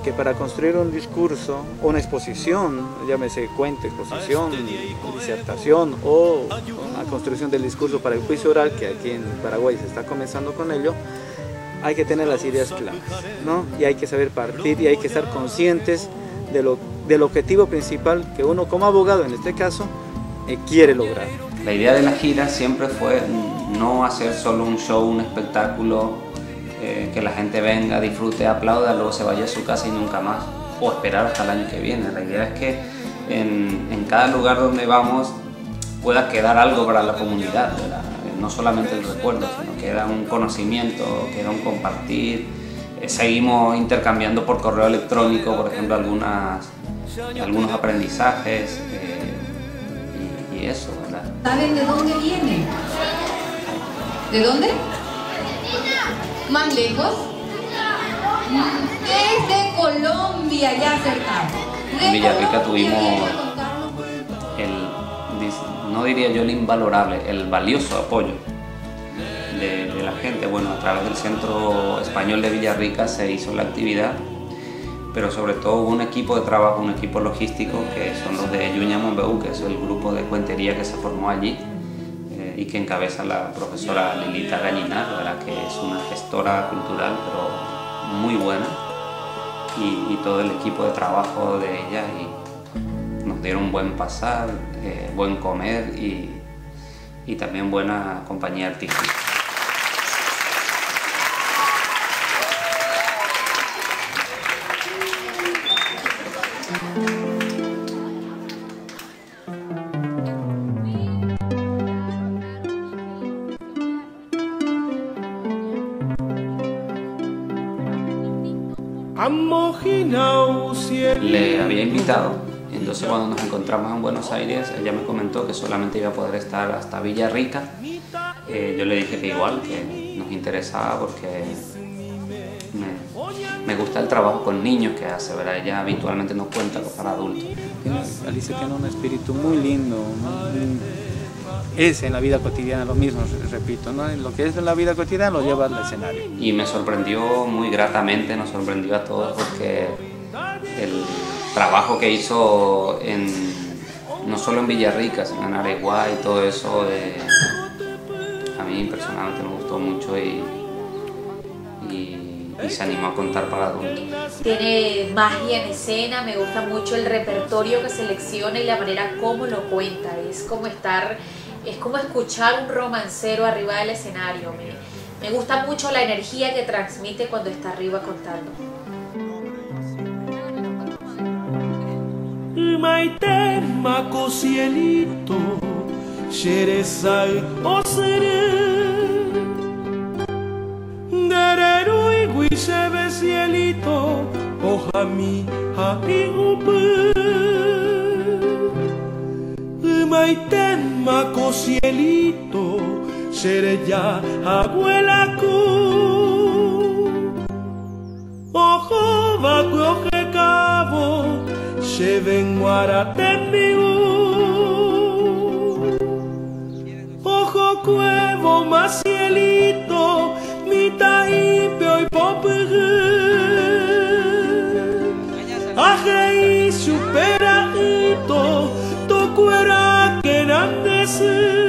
que para construir un discurso, una exposición, llámese cuento, exposición, disertación o una construcción del discurso para el juicio oral, que aquí en Paraguay se está comenzando con ello, hay que tener las ideas claras, ¿no? Y hay que saber partir y hay que estar conscientes del objetivo principal que uno como abogado, en este caso, quiere lograr. La idea de la gira siempre fue no hacer solo un show, un espectáculo, que la gente venga, disfrute, aplauda, luego se vaya a su casa y nunca más, o esperar hasta el año que viene. La idea es que en cada lugar donde vamos pueda quedar algo para la comunidad, ¿verdad? No solamente el recuerdo, sino queda un conocimiento, queda un compartir. Seguimos intercambiando por correo electrónico, por ejemplo, algunos aprendizajes y eso, ¿verdad? ¿Saben de dónde vienen? ¿De dónde? ¿Más lejos? Es de Colombia, ya acertamos. En Villarrica tuvimos no diría yo el invalorable, el valioso apoyo de la gente. Bueno, a través del Centro Español de Villarrica se hizo la actividad, pero sobre todo hubo un equipo de trabajo, un equipo logístico, que son los de Yuña Monbeú, que es el grupo de cuentería que se formó allí, y que encabeza la profesora Lilita Gañinar, ¿verdad? Que es una gestora cultural, pero muy buena, y todo el equipo de trabajo de ella, y nos dieron buen pasar, buen comer y también buena compañía artística. Le había invitado, entonces cuando nos encontramos en Buenos Aires, ella me comentó que solamente iba a poder estar hasta Villarrica. Yo le dije que igual, que nos interesaba porque me gusta el trabajo con niños que hace, ¿verdad? Ella habitualmente no cuenta para adultos. Alicia tiene un espíritu muy lindo, es en la vida cotidiana lo mismo, repito, ¿no? En lo que es en la vida cotidiana lo lleva al escenario. Y me sorprendió muy gratamente, nos sorprendió a todos, porque el trabajo que hizo no solo en Villarrica, sino en Areguá y todo eso, a mí personalmente me gustó mucho y se animó a contar para adultos. Tiene magia en escena, me gusta mucho el repertorio que selecciona y la manera como lo cuenta. Es como escuchar un romancero arriba del escenario. Me gusta mucho la energía que transmite cuando está arriba contando. Maiten mako cielito, Sherezai osere. Dereru iguishebe cielito, Ojami haigupe. Maiten mako cielito, Shereya abuelaku. Ojo vaku oje cabo, Sheven Guaratembiu. Ojo cuevo más cielito, mitad impio y popurú. Aje y superaito, tocuera que grandece.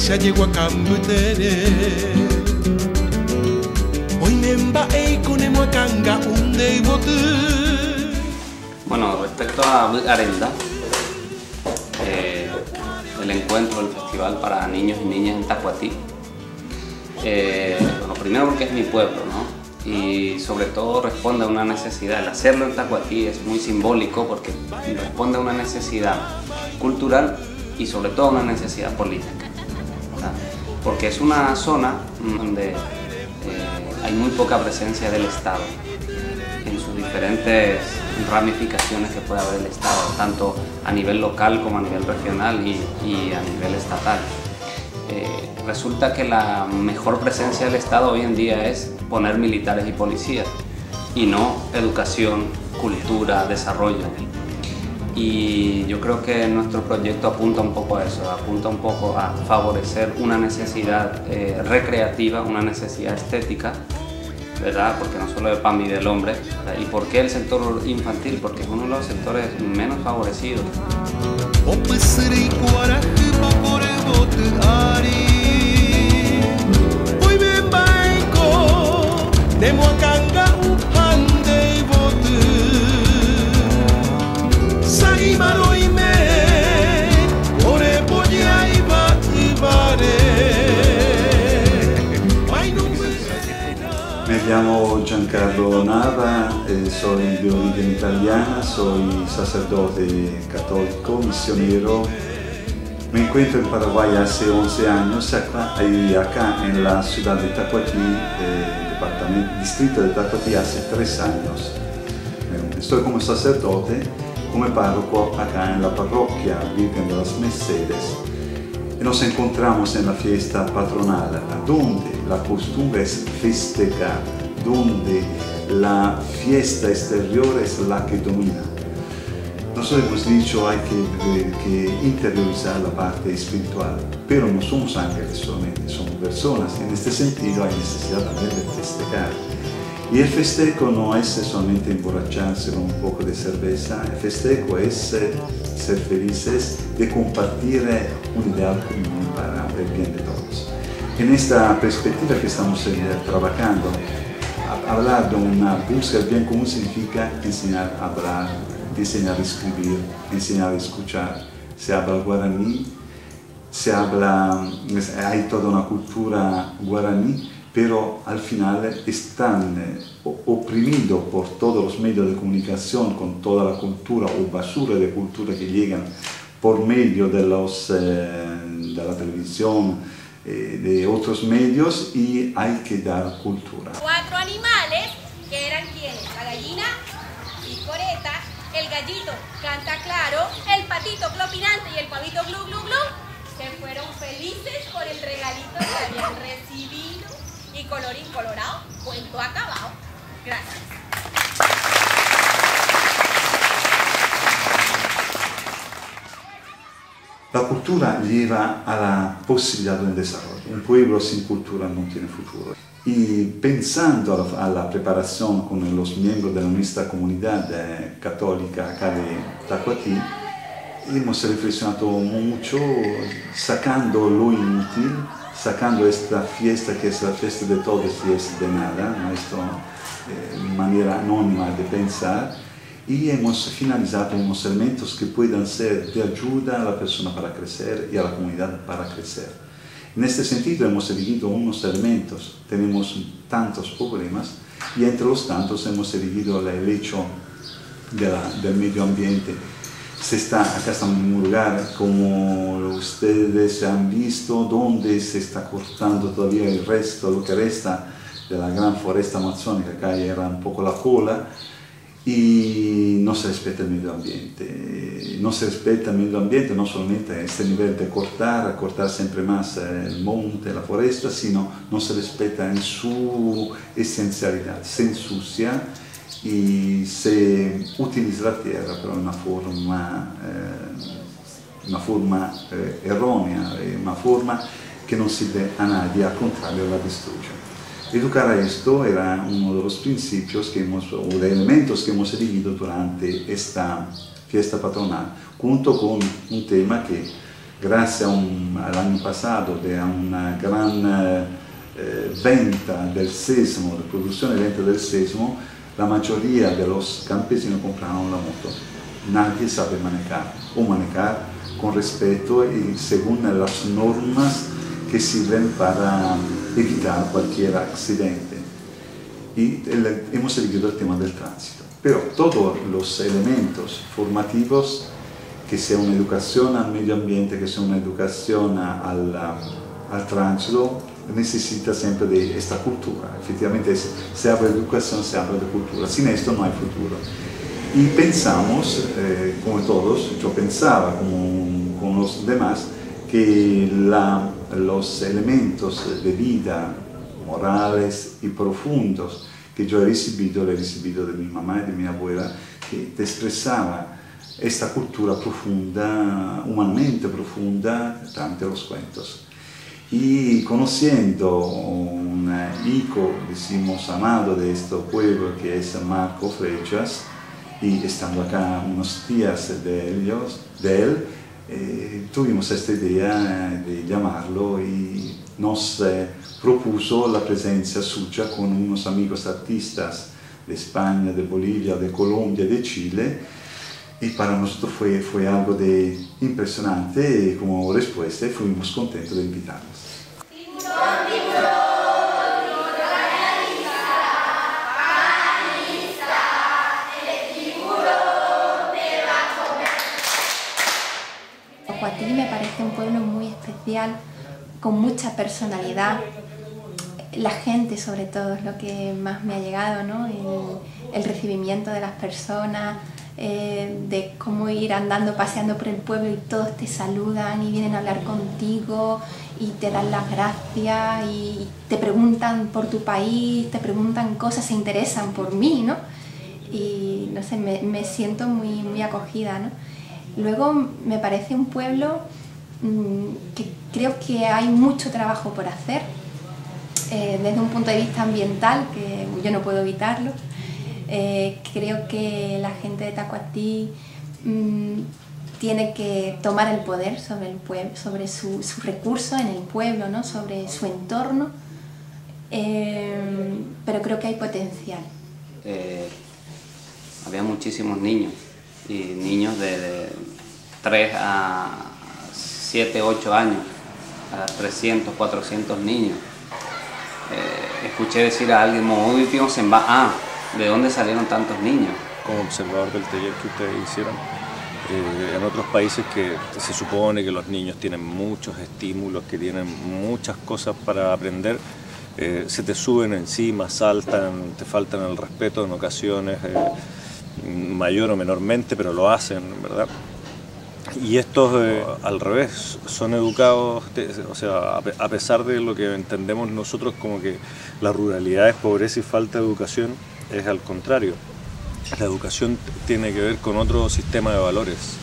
se llegó a cambio hoy nemba eikone muakanga unde botu. Bueno, respecto a Arenda, el encuentro, el festival para niños y niñas en Tacuatí, bueno, primero porque es mi pueblo, ¿no? Y sobre todo responde a una necesidad. El hacerlo en Tacuatí es muy simbólico porque responde a una necesidad cultural y sobre todo a una necesidad política, ¿verdad? Porque es una zona donde hay muy poca presencia del Estado en sus diferentes ramificaciones que puede haber el Estado, tanto a nivel local como a nivel regional y a nivel estatal. Resulta que la mejor presencia del Estado hoy en día es poner militares y policías, y no educación, cultura, desarrollo. Y yo creo que nuestro proyecto apunta un poco a eso, apunta un poco a favorecer una necesidad recreativa, una necesidad estética, ¿verdad? Porque no solo de pan y del hombre. ¿Verdad? ¿Y por qué el sector infantil? Porque es uno de los sectores menos favorecidos. Me llamo Giancarlo Nava, soy de origen italiana, soy sacerdote católico, misionero. Me encuentro en Paraguay hace 11 años y acá en la ciudad de Tacuatí, distrito de Tacuatí, hace 3 años. Estoy como sacerdote, como párroco acá en la parroquia Virgen de las Mercedes. Y nos encontramos en la fiesta patronal, donde la costumbre es festejar, donde la fiesta exterior es la que domina. Nosotros hemos dicho hay que interiorizar la parte espiritual, pero no somos ángeles solamente, somos personas. En este sentido hay necesidad también de festejar. Y el festejo no es solamente emborracharse con un poco de cerveza, el festejo es ser felices de compartir un ideal común para el bien de todos. En esta perspectiva que estamos trabajando, hablar de una búsqueda del bien común significa enseñar a hablar, enseñar a escribir, enseñar a escuchar. Se habla guaraní, hay toda una cultura guaraní, pero al final están oprimidos por todos los medios de comunicación, con toda la cultura o basura de cultura que llegan por medio de la televisión, de otros medios, y hay que dar cultura. 4 animales, que eran quienes: la gallina picoreta, el gallito canta claro, el patito clopinante y el pavito glu glu glu, que fueron felices por el regalito que habían recibido. Y colorín colorado, cuento acabado. Gracias. La cultura lleva a la posibilidad de un desarrollo. Un pueblo sin cultura no tiene futuro. Y pensando a la preparación con los miembros de nuestra comunidad católica acá de Tacuatí, hemos reflexionado mucho, sacando lo inútil, sacando esta fiesta que es la fiesta de todos y es de nada, nuestra manera anónima de pensar, y hemos finalizado unos elementos que puedan ser de ayuda a la persona para crecer y a la comunidad para crecer. En este sentido hemos elegido unos elementos, tenemos tantos problemas, y entre los tantos hemos elegido el hecho del medio ambiente. Acá estamos en un lugar, como ustedes han visto, donde se está cortando todavía el resto, lo que resta de la gran foresta amazónica. Acá era un poco la cola, y no se respeta el medio ambiente. No se respeta el medio ambiente no solamente a este nivel de cortar siempre más el monte, la foresta, sino no se respeta en su esencialidad, se ensucia y se utiliza la tierra pero de una forma errónea, una forma que no sirve a nadie, al contrario la destruye. Educar a esto era uno de los principios o de elementos que hemos elegido durante esta fiesta patronal, junto con un tema que gracias al año pasado de una gran venta del sésamo, de producción y venta del sésamo, la mayoría de los campesinos compraron la moto. Nadie sabe manejar con respeto y según las normas que sirven para evitar cualquier accidente. Y hemos elegido el tema del tránsito. Pero todos los elementos formativos, que sea una educación al medio ambiente, que sea una educación al tránsito, necesita siempre de esta cultura. Efectivamente, se habla de educación, se habla de cultura. Sin esto no hay futuro. Y pensamos, como todos, yo pensaba con los demás, que los elementos de vida morales y profundos que yo he recibido de mi mamá y de mi abuela, que te expresaba esta cultura profunda, humanamente profunda, tras los cuentos. Y conociendo un hijo, decimos, amado de este pueblo, que es Marco Frechas, y estando acá unos días de él, tuvimos esta idea de llamarlo y nos propuso la presencia suya con unos amigos artistas de España, de Bolivia, de Colombia, de Chile, y para nosotros fue algo de impresionante y como respuesta fuimos contentos de invitarlos. Tacuatí me parece un pueblo muy especial, con mucha personalidad. La gente, sobre todo, es lo que más me ha llegado, ¿no? El recibimiento de las personas, de cómo ir andando, paseando por el pueblo y todos te saludan y vienen a hablar contigo y te dan las gracias y te preguntan por tu país, te preguntan cosas, se interesan por mí, ¿no? Y no sé, me siento muy acogida, ¿no? Luego me parece un pueblo que creo que hay mucho trabajo por hacer, desde un punto de vista ambiental, que yo no puedo evitarlo. Creo que la gente de Tacuatí tiene que tomar el poder sobre el pueblo, sobre su recurso en el pueblo, ¿no? Sobre su entorno, pero creo que hay potencial. Había muchísimos niños, y niños de 3 a 7, 8 años, a 300, 400 niños. Escuché decir a alguien, hoy vivimos en ¿de dónde salieron tantos niños? Como observador del taller que ustedes hicieron, en otros países que se supone que los niños tienen muchos estímulos, que tienen muchas cosas para aprender, se te suben encima, saltan, te faltan el respeto en ocasiones, mayor o menormente, pero lo hacen, ¿verdad? Y estos, al revés, son educados, o sea, a pesar de lo que entendemos nosotros como que la ruralidad es pobreza y falta de educación, es al contrario. La educación tiene que ver con otro sistema de valores.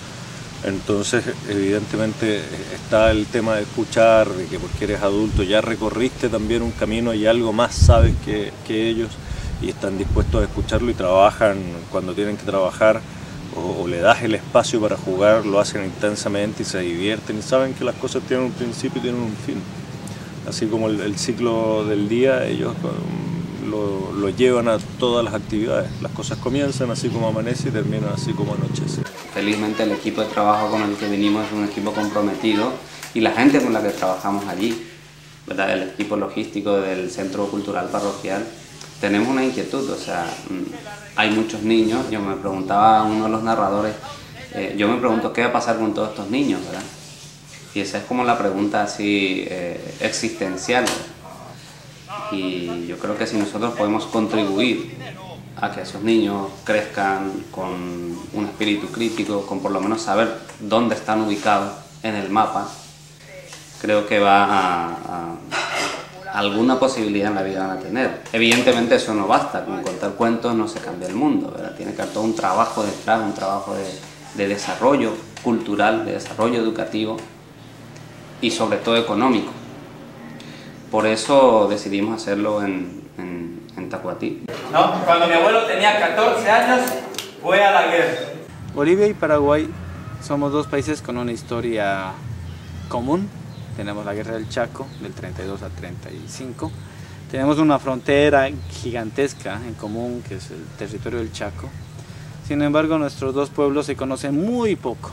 Entonces, evidentemente, está el tema de escuchar, de que porque eres adulto ya recorriste también un camino y algo más sabes que ellos, y están dispuestos a escucharlo y trabajan cuando tienen que trabajar, o le das el espacio para jugar, lo hacen intensamente y se divierten y saben que las cosas tienen un principio y tienen un fin. Así como el ciclo del día, ellos lo llevan a todas las actividades. Las cosas comienzan así como amanece y terminan así como anochece. Felizmente el equipo de trabajo con el que vinimos es un equipo comprometido, y la gente con la que trabajamos allí, ¿verdad? El equipo logístico del Centro Cultural Parroquial, tenemos una inquietud, o sea, hay muchos niños. Yo me preguntaba a uno de los narradores, yo me pregunto qué va a pasar con todos estos niños, ¿verdad? Y esa es como la pregunta así existencial. Y yo creo que si nosotros podemos contribuir a que esos niños crezcan con un espíritu crítico, con por lo menos saber dónde están ubicados en el mapa, creo que va a alguna posibilidad en la vida van a tener. Evidentemente eso no basta, con contar cuentos no se cambia el mundo, ¿verdad? Tiene que haber todo un trabajo detrás, un trabajo de desarrollo cultural, de desarrollo educativo y sobre todo económico. Por eso decidimos hacerlo en Tacuatí. ¿No? Cuando mi abuelo tenía 14 años fue a la guerra. Bolivia y Paraguay somos dos países con una historia común. Tenemos la Guerra del Chaco, del 32 al 35. Tenemos una frontera gigantesca en común, que es el territorio del Chaco. Sin embargo, nuestros dos pueblos se conocen muy poco,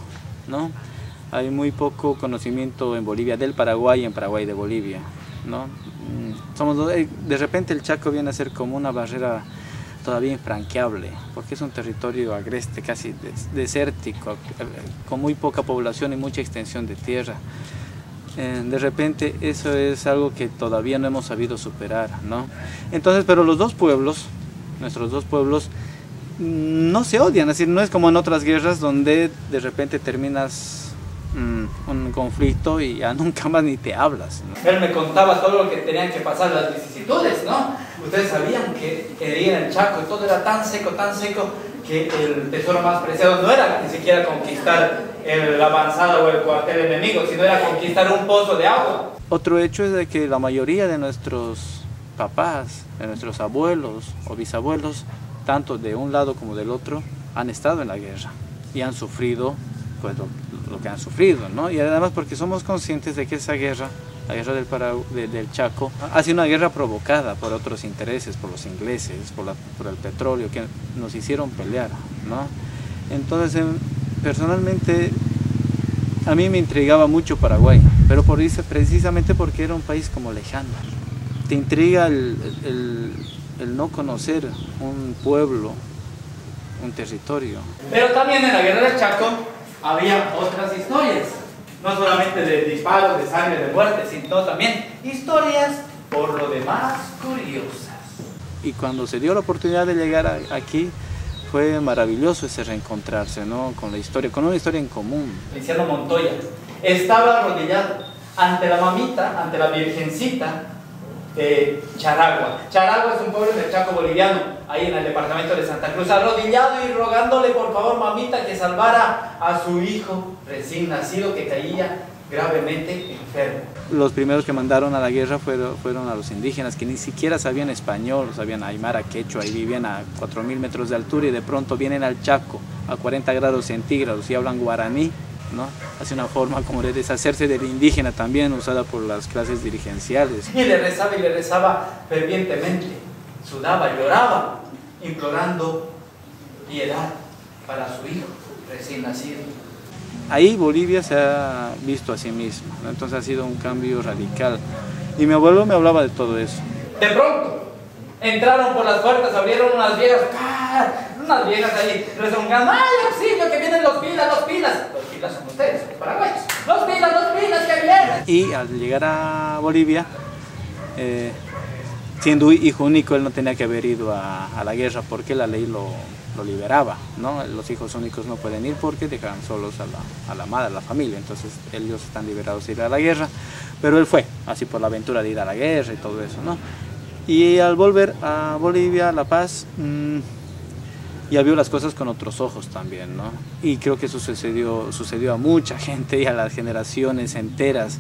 ¿no? Hay muy poco conocimiento en Bolivia del Paraguay y en Paraguay de Bolivia, ¿no? De repente el Chaco viene a ser como una barrera todavía infranqueable, porque es un territorio agreste, casi desértico, con muy poca población y mucha extensión de tierra. De repente eso es algo que todavía no hemos sabido superar, ¿no? Entonces, pero los dos pueblos, nuestros dos pueblos, no se odian, es decir, no es como en otras guerras donde de repente terminas un conflicto y ya nunca más ni te hablas, ¿no? Él me contaba todo lo que tenían que pasar, las vicisitudes, ¿no? Ustedes sabían que ahí en el Chaco todo era tan seco, que el tesoro más preciado no era ni siquiera conquistar la avanzada o el cuartel enemigo, sino era conquistar un pozo de agua. Otro hecho es de que la mayoría de nuestros papás, de nuestros abuelos o bisabuelos, tanto de un lado como del otro, han estado en la guerra y han sufrido pues, lo que han sufrido, ¿no? Y además porque somos conscientes de que esa guerra, la guerra del Chaco, ha sido una guerra provocada por otros intereses, por los ingleses, por el petróleo, que nos hicieron pelear, ¿no? Entonces, personalmente, a mí me intrigaba mucho Paraguay, pero precisamente porque era un país como lejano. Te intriga el no conocer un pueblo, un territorio. Pero también en la guerra del Chaco había otras historias, no solamente de disparos, de sangre, de muerte, sino también historias por lo demás curiosas. Y cuando se dio la oportunidad de llegar aquí, fue maravilloso ese reencontrarse, ¿no? Con la historia, con una historia en común. Feliciano Montoya estaba arrodillado ante la mamita, ante la virgencita de Charagua. Charagua es un pueblo del Chaco boliviano, ahí en el departamento de Santa Cruz, arrodillado y rogándole por favor, mamita, que salvara a su hijo recién nacido que caía gravemente enfermo. Los primeros que mandaron a la guerra fueron a los indígenas, que ni siquiera sabían español, sabían aymara, quechua, y vivían a 4.000 metros de altura, y de pronto vienen al Chaco a 40 grados centígrados y hablan guaraní, ¿no? Hace una forma como de deshacerse del indígena también, usada por las clases dirigenciales. Y le rezaba fervientemente, sudaba, lloraba, implorando piedad para su hijo recién nacido. Ahí Bolivia se ha visto a sí mismo, ¿no? Entonces ha sido un cambio radical. Y mi abuelo me hablaba de todo eso. De pronto, entraron por las puertas, abrieron unas viejas ahí rezongando, ¡ay, auxilio, que vienen los pilas! Los pilas son ustedes, los paraguayos. Los pilas, que vienen. Y al llegar a Bolivia, siendo hijo único, él no tenía que haber ido a la guerra porque la ley lo liberaba, ¿no? Los hijos únicos no pueden ir porque dejan solos a la madre, a la familia, entonces ellos están liberados de ir a la guerra, pero él fue, así por la aventura de ir a la guerra y todo eso, ¿no? Y al volver a Bolivia, a La Paz, ya vio las cosas con otros ojos también, ¿no? Y creo que eso sucedió a mucha gente y a las generaciones enteras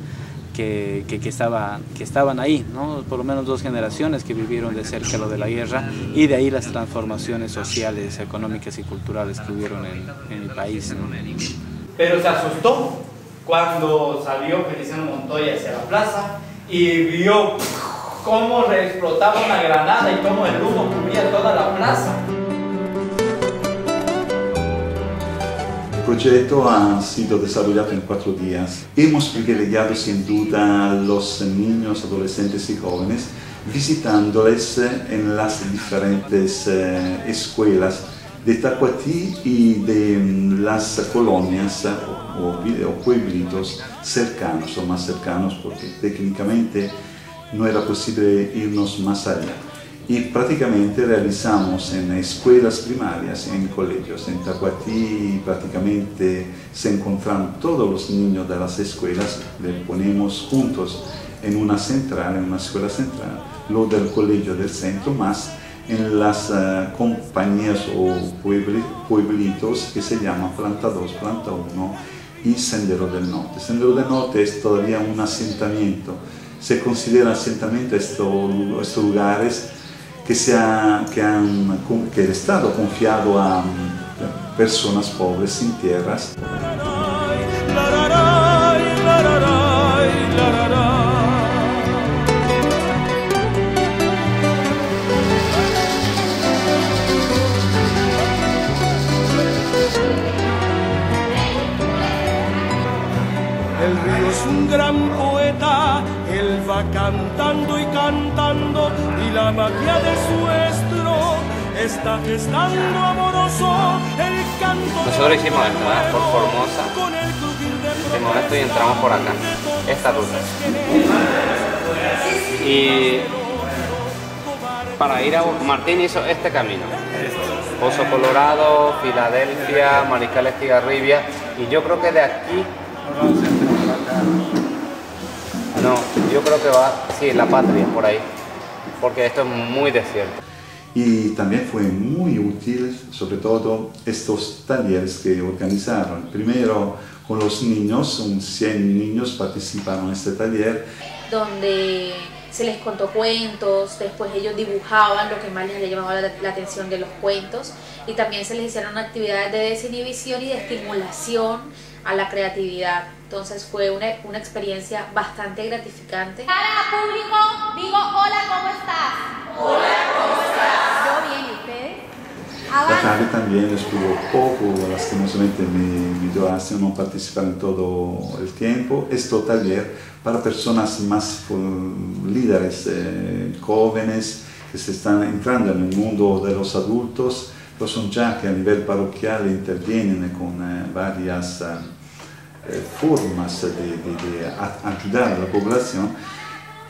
que estaban ahí, ¿no? Por lo menos 2 generaciones que vivieron de cerca lo de la guerra, y de ahí las transformaciones sociales, económicas y culturales que hubieron en el país, ¿no? Pero se asustó cuando salió Feliciano Montoya hacia la plaza y vio cómo reexplotaba una granada y cómo el humo cubría toda la plaza. El proyecto ha sido desarrollado en 4 días. Hemos privilegiado sin duda a los niños, adolescentes y jóvenes, visitándoles en las diferentes escuelas de Tacuatí y de las colonias o pueblitos cercanos, o más cercanos, porque técnicamente no era posible irnos más allá. Y prácticamente realizamos en escuelas primarias, en colegios. En Tacuatí prácticamente se encontraron todos los niños de las escuelas, les ponemos juntos en una central, en una escuela central, lo del colegio del centro, más en las compañías o pueblitos que se llaman Planta 2, Planta 1 y Sendero del Norte. Sendero del Norte es todavía un asentamiento, se considera asentamiento estos lugares que el Estado ha confiado a personas pobres sin tierras. un gran poeta, él va cantando y cantando y la magia de su estro está gestando amoroso el canto. Nosotros hicimos esto, ¿verdad? Por Formosa, hicimos esto y entramos por acá, esta ruta. Y para ir a Martín hizo este camino. Pozo Colorado, Filadelfia, Mariscal Estigarribia, y yo creo que de aquí, no, yo creo que va, sí, La Patria, por ahí, porque esto es muy desierto. Y también fue muy útil, sobre todo, estos talleres que organizaron. Primero con los niños, 100 niños participaron en este taller. Donde se les contó cuentos, después ellos dibujaban lo que más les llamaba la atención de los cuentos, y también se les hicieron actividades de desinhibición y de estimulación a la creatividad. Entonces fue una experiencia bastante gratificante. Cara público, digo hola, ¿cómo estás? Hola, ¿cómo estás? Yo bien, ¿y ustedes? La tarde también estuvo poco, lastimosamente mi donación no participaron todo el tiempo. Este taller para personas más líderes, jóvenes, que se están entrando en el mundo de los adultos, pero son ya que a nivel parroquial intervienen con varias formas de ayudar a la población.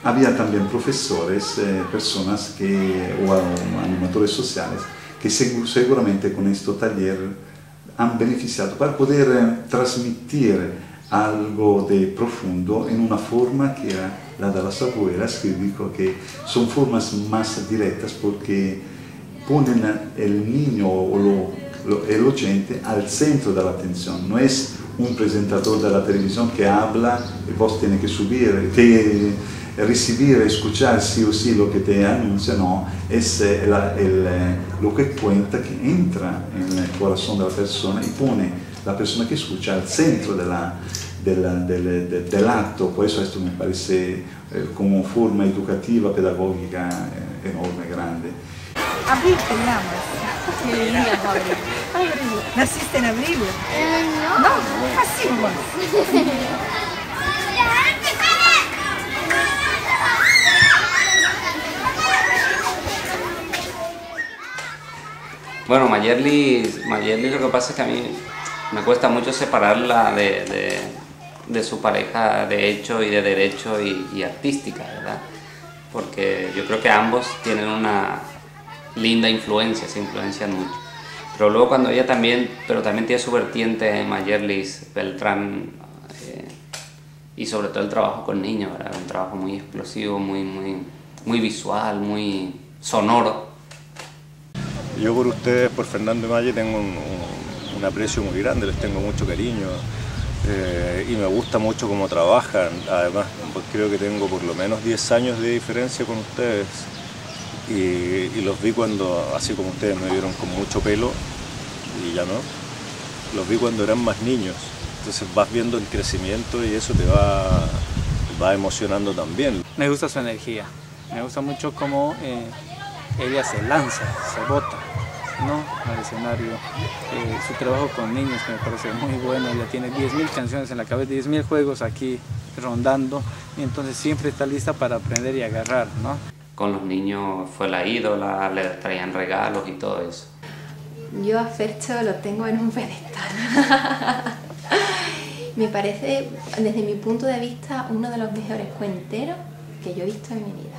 Había también profesores, personas o animadores sociales que seguramente con este taller han beneficiado para poder transmitir algo de profundo en una forma que era la de las abuelas, que digo que son formas más directas porque ponen el niño o el oyente al centro de la atención. No es un presentador de la televisión que habla y vos tienes que subir, que recibir, escuchar sí o sí lo que te anuncia, no, es lo que cuenta, que entra en el corazón de la persona y pone la persona que escucha al centro del acto. Por eso esto me parece como forma educativa, pedagógica enorme, grande. Abril te llamas. Qué linda, Abril. ¿Naciste en abril? No. No, así nomás. Bueno, Mayerly lo que pasa es que a mí me cuesta mucho separarla de su pareja de hecho y de derecho y artística, ¿verdad? Porque yo creo que ambos tienen una linda influencia, se influencian mucho. Pero luego cuando ella también tiene su vertiente, Mayerly Beltrán, y sobre todo el trabajo con niños, ¿verdad? Un trabajo muy explosivo, muy visual, muy sonoro. Yo por ustedes, por Fernando y Maye, tengo un aprecio muy grande, les tengo mucho cariño y me gusta mucho cómo trabajan. Además, creo que tengo por lo menos 10 años de diferencia con ustedes y los vi cuando, así como ustedes me vieron con mucho pelo y ya no, los vi cuando eran más niños. Entonces vas viendo el crecimiento y eso te va emocionando también. Me gusta su energía, me gusta mucho cómo ella se lanza, se bota, ¿no?, al escenario. Su trabajo con niños, que me parece muy bueno. Ella tiene 10.000 canciones en la cabeza, 10.000 juegos aquí rondando, y entonces siempre está lista para aprender y agarrar, ¿no? Con los niños fue la ídola, le traían regalos y todo eso. Yo a Fercho lo tengo en un pedestal. Me parece, desde mi punto de vista, uno de los mejores cuenteros que yo he visto en mi vida.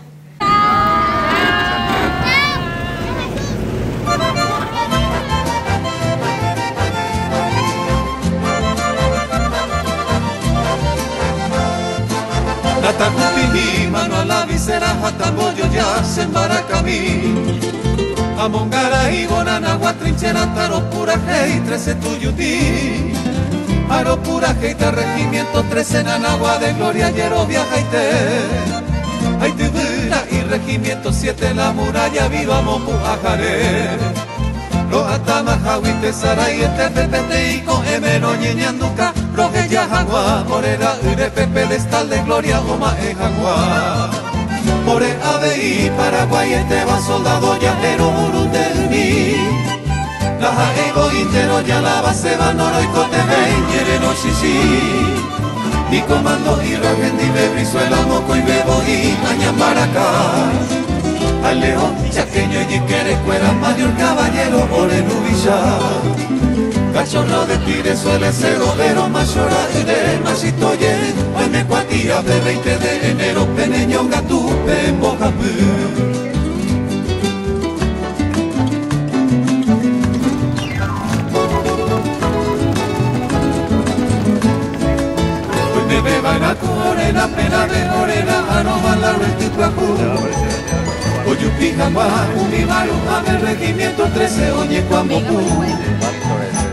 Natakupi, mano a la visera, jatamboyo ya se embaracamí. Amongara y bonana, guatrinchera, taro pura hey, 13 tuyutí. Aro pura hey, de regimiento 13 en Anagua de gloria, yero viaja y te. Ay, tibura y regimiento 7 la muralla, viva momu ajaré. Lo atama jawite saray, etepepete y con emeno ñeñanduca. Roge ya jagua, morera ure pedestal de gloria, oma e jagua. More ABI, Paraguay, eteba soldado llanero, urundelmi. Laja ego intero, ya la base va noro y cote ven, quiere no shishi. Mi comando y Rajendi, Brizuela, Moco y Bebo y Añambaracá. Al león, chaqueño y Iquere, Cuera, Mayor, Caballero, Moreno, Villar. Cachorro de tigre suele ser overo, mayora y de masitoye. Hoy me cuatía de 20 de enero, Peneño, Gatupe, Mojapú. Bebana corena, pena de morena, aroma la reticuacu. Oyupijamba, Umimaru, Ame, Regimiento 13, Oñe, Cuambopu.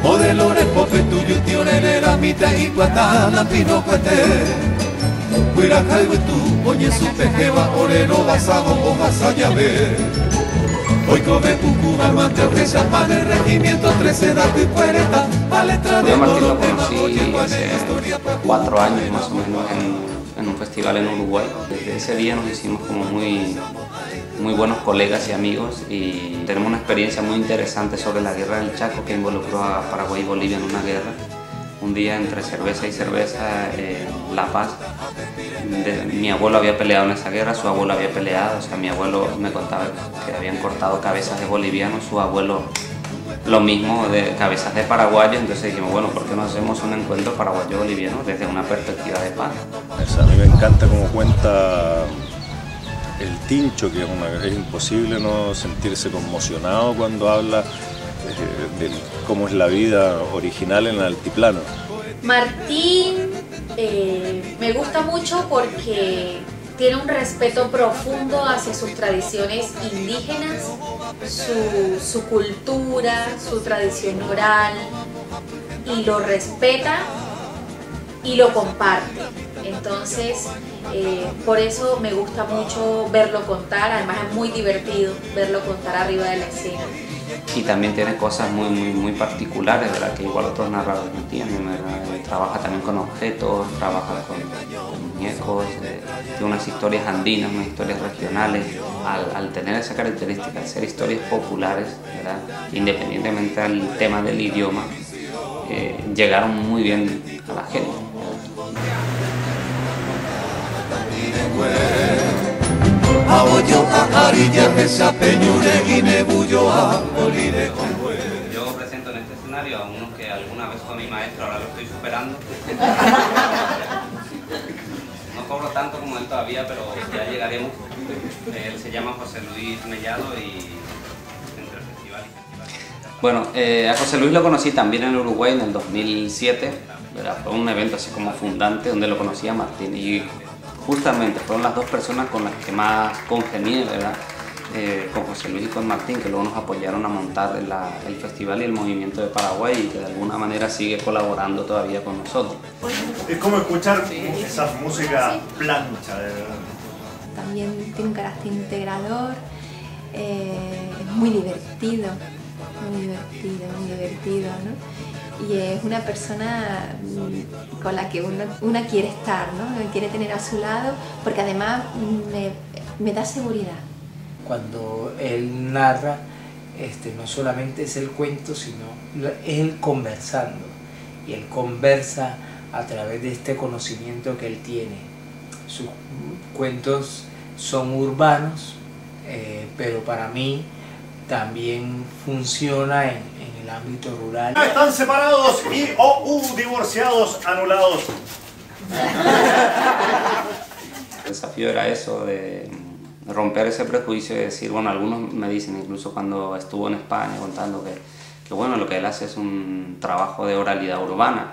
Modelores, Pope, Tuyuti, Orera, Mita, Iguatana, Pino, Cuete. Huiraja, Huetu, Oñe, Supejeva, Orero, Basado, Hojas, Ayabe. Hoy come Cucu, Armante, Orgesa, Pane, Regimiento 13, Dato y Cuereta, a letra de Martín Moro, lo conocí hace 4 años más o menos en un festival en Uruguay. Desde ese día nos hicimos como muy buenos colegas y amigos y tenemos una experiencia muy interesante sobre la guerra del Chaco que involucró a Paraguay y Bolivia en una guerra. Un día entre cerveza y cerveza, La Paz. Mi abuelo había peleado en esa guerra, su abuelo había peleado, o sea, mi abuelo me contaba que habían cortado cabezas de bolivianos, su abuelo lo mismo, de cabezas de paraguayos, entonces dijimos, bueno, ¿por qué no hacemos un encuentro paraguayo-boliviano desde una perspectiva de paz? A mí me encanta cómo cuenta el Tincho, que es imposible no sentirse conmocionado cuando habla de cómo es la vida original en el altiplano. Martín me gusta mucho porque tiene un respeto profundo hacia sus tradiciones indígenas, su cultura, su tradición oral, y lo respeta y lo comparte. Entonces, por eso me gusta mucho verlo contar, además es muy divertido verlo contar arriba de la escena. Y también tiene cosas muy particulares, ¿verdad? Que igual otros narradores no tienen, ¿verdad? Trabaja también con objetos, trabaja con muñecos, tiene unas historias andinas, unas historias regionales. Al tener esa característica, al ser historias populares, ¿verdad? Independientemente del tema del idioma, llegaron muy bien a la gente. Yo presento en este escenario a uno que alguna vez fue mi maestro, ahora lo estoy superando. No cobro tanto como él todavía, pero ya llegaremos. Él se llama José Luis Mellado y entre festival y festival. Bueno, a José Luis lo conocí también en Uruguay en el 2007, ¿verdad? Fue un evento así como fundante donde lo conocí a Martín y justamente fueron las dos personas con las que más congenié, ¿verdad? Con José Luis y con Martín, que luego nos apoyaron a montar el festival y el movimiento de Paraguay y que de alguna manera sigue colaborando todavía con nosotros. Es como escuchar esa música plancha, de verdad. También tiene un carácter integrador, es muy divertido, ¿no? Y es una persona con la que uno quiere estar, ¿no? Quiere tener a su lado, porque además me da seguridad. Cuando él narra, no solamente es el cuento, sino es él conversando. Y él conversa a través de este conocimiento que él tiene. Sus cuentos son urbanos, pero para mí también funciona en el ámbito rural. Están separados y divorciados, anulados. El desafío era eso, de romper ese prejuicio y decir, bueno, algunos me dicen, incluso cuando estuvo en España contando que bueno, lo que él hace es un trabajo de oralidad urbana,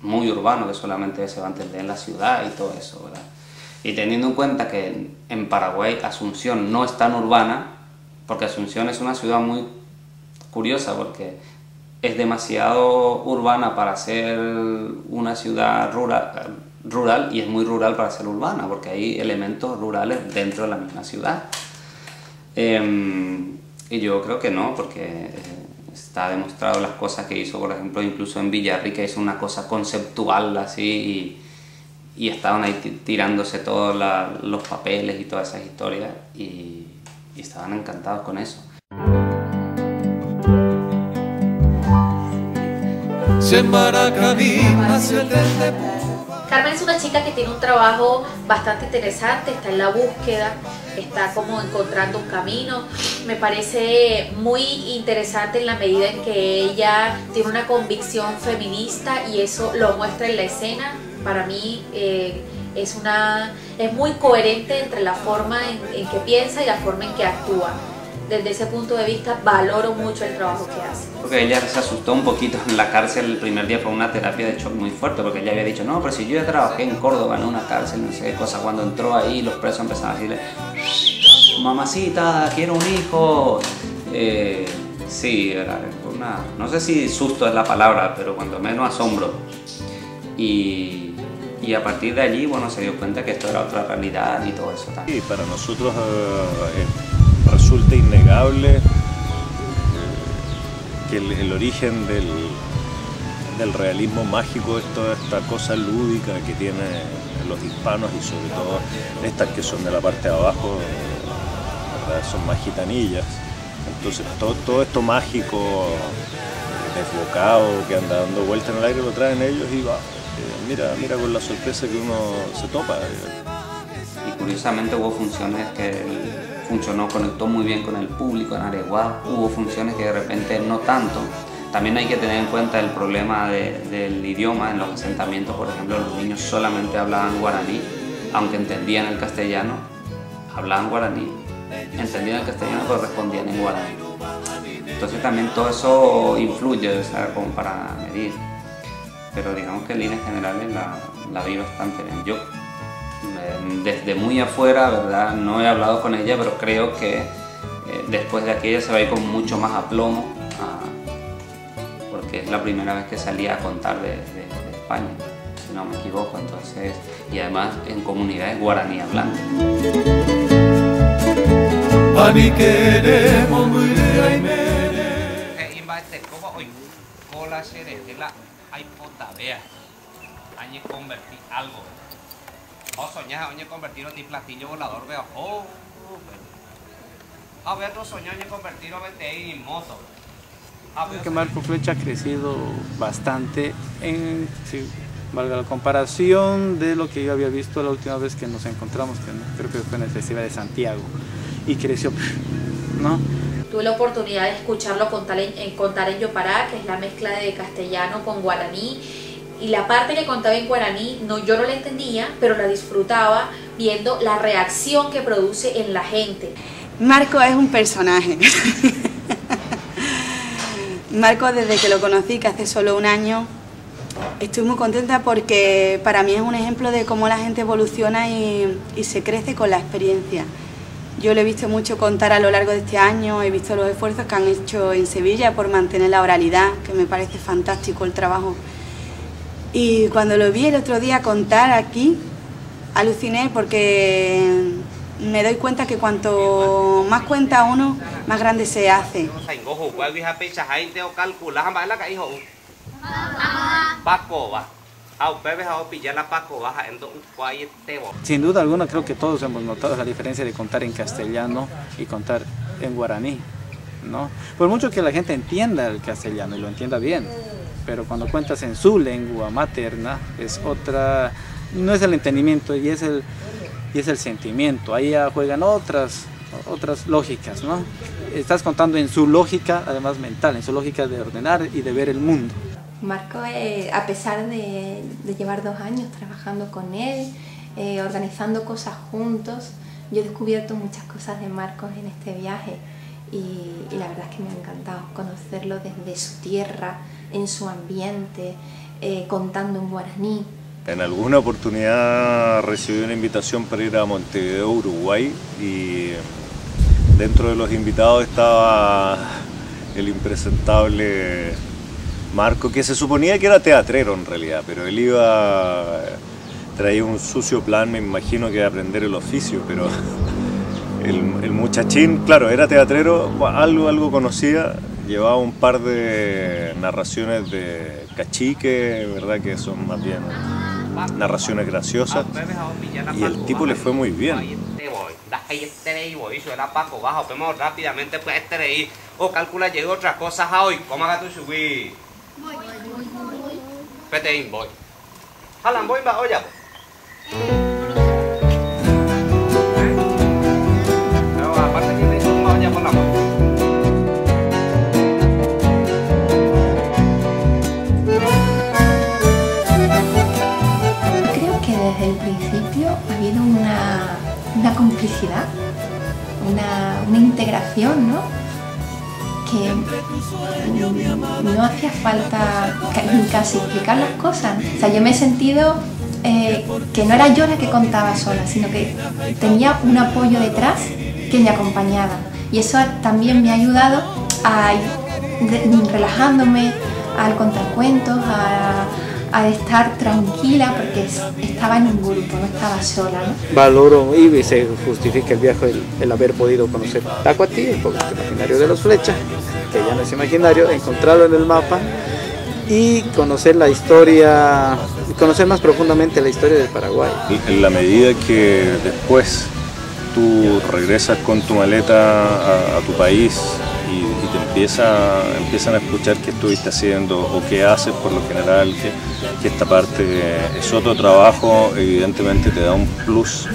muy urbano, que solamente se va a entender en la ciudad y todo eso, ¿verdad? Y teniendo en cuenta que en Paraguay Asunción no es tan urbana, porque Asunción es una ciudad muy curiosa, porque es demasiado urbana para ser una ciudad rural y es muy rural para ser urbana, porque hay elementos rurales dentro de la misma ciudad. Y yo creo que no, porque está demostrado las cosas que hizo, por ejemplo, incluso en Villarrica hizo una cosa conceptual así y estaban ahí tirándose todos los papeles y todas esas historias y estaban encantados con eso. Carmen es una chica que tiene un trabajo bastante interesante, está en la búsqueda, está como encontrando un camino. Me parece muy interesante en la medida en que ella tiene una convicción feminista y eso lo muestra en la escena. Para mí es muy coherente entre la forma en que piensa y la forma en que actúa. Desde ese punto de vista valoro mucho el trabajo que hace. Porque ella se asustó un poquito en la cárcel el primer día, fue una terapia de shock muy fuerte, porque ella había dicho, no, pero si yo ya trabajé en Córdoba, en una cárcel, no sé qué cosa. Cuando entró ahí, los presos empezaron a decirle, mamacita, quiero un hijo. Sí, era no sé si susto es la palabra, pero cuando menos asombro. Y a partir de allí, bueno, se dio cuenta que esto era otra realidad y todo eso también. Y para nosotros resulta innegable que el origen del realismo mágico es toda esta cosa lúdica que tienen los hispanos y sobre todo estas que son de la parte de abajo, ¿verdad? Son más gitanillas. Entonces todo esto mágico, desbocado, que anda dando vueltas en el aire, lo traen ellos y va. Mira con la sorpresa que uno se topa. Y curiosamente hubo funciones que él funcionó, conectó muy bien con el público en Areguá, hubo funciones que de repente no tanto. También hay que tener en cuenta el problema del idioma. En los asentamientos, por ejemplo, los niños solamente hablaban guaraní, aunque entendían el castellano, hablaban guaraní, entendían el castellano pero respondían en guaraní. Entonces también todo eso influye, ¿sabes? Como para medir. Pero digamos que en líneas generales la vi bastante bien. Yo desde muy afuera, ¿verdad? No he hablado con ella, pero creo que después de aquella se va a ir con mucho más aplomo, porque es la primera vez que salía a contar de España, si no me equivoco. Entonces, y además en comunidades guaraní hablantes. Añe convertir algo. O soñás añe convertir en platillo volador, veo. A ver, otro soñó añe convertir en moto. Que Marco Flecha ha crecido bastante en, si valga la comparación, de lo que yo había visto la última vez que nos encontramos, que creo que fue en el Festival de Santiago, y creció, ¿no? Tuve la oportunidad de escucharlo contar en Yopará, que es la mezcla de castellano con guaraní, y la parte que contaba en guaraní yo no la entendía, pero la disfrutaba viendo la reacción que produce en la gente. Marco es un personaje. Marco, desde que lo conocí, que hace solo un año, estoy muy contenta porque para mí es un ejemplo de cómo la gente evoluciona y se crece con la experiencia. Yo lo he visto mucho contar a lo largo de este año, he visto los esfuerzos que han hecho en Sevilla por mantener la oralidad, que me parece fantástico el trabajo. Y cuando lo vi el otro día contar aquí, aluciné porque me doy cuenta que cuanto más cuenta uno, más grande se hace. Sin duda alguna creo que todos hemos notado la diferencia de contar en castellano y contar en guaraní, ¿no? Por mucho que la gente entienda el castellano y lo entienda bien, pero cuando cuentas en su lengua materna es otra, no es el entendimiento y es el sentimiento. Ahí ya juegan otras lógicas, ¿no? Estás contando en su lógica, además mental, en su lógica de ordenar y de ver el mundo. Marco, a pesar de llevar 2 años trabajando con él, organizando cosas juntos, yo he descubierto muchas cosas de Marcos en este viaje y la verdad es que me ha encantado conocerlo desde su tierra, en su ambiente, contando en guaraní. En alguna oportunidad recibí una invitación para ir a Montevideo, Uruguay, y dentro de los invitados estaba el impresentable Marco, que se suponía que era teatrero en realidad, pero él traía un sucio plan, me imagino, que de aprender el oficio, pero el muchachín, claro, era teatrero, algo conocía, llevaba un par de narraciones de cachique, ¿verdad? Que son más bien narraciones graciosas, y el tipo le fue muy bien. Rápidamente pues o calcula llegó otras cosas hoy, ¿cómo haga tu subir? Voy. Halan voy va olla. Aparte tiene un olla por la mano. Creo que desde el principio ha habido una complicidad, una integración, ¿no? Que no hacía falta casi explicar las cosas. O sea, yo me he sentido que no era yo la que contaba sola, sino que tenía un apoyo detrás que me acompañaba. Y eso también me ha ayudado a ir relajándome, al contar cuentos, a estar tranquila, porque estaba en un grupo, no estaba sola, ¿no? Valoro y se justifica el viaje el haber podido conocer Tacuatí, el pueblo imaginario de los Flechas, que ya no es imaginario, encontrarlo en el mapa y conocer la historia, conocer más profundamente la historia del Paraguay. En la medida que después tú regresas con tu maleta a tu país y te empiezan a escuchar qué estuviste haciendo o qué haces por lo general, que esta parte es otro trabajo, evidentemente te da un plus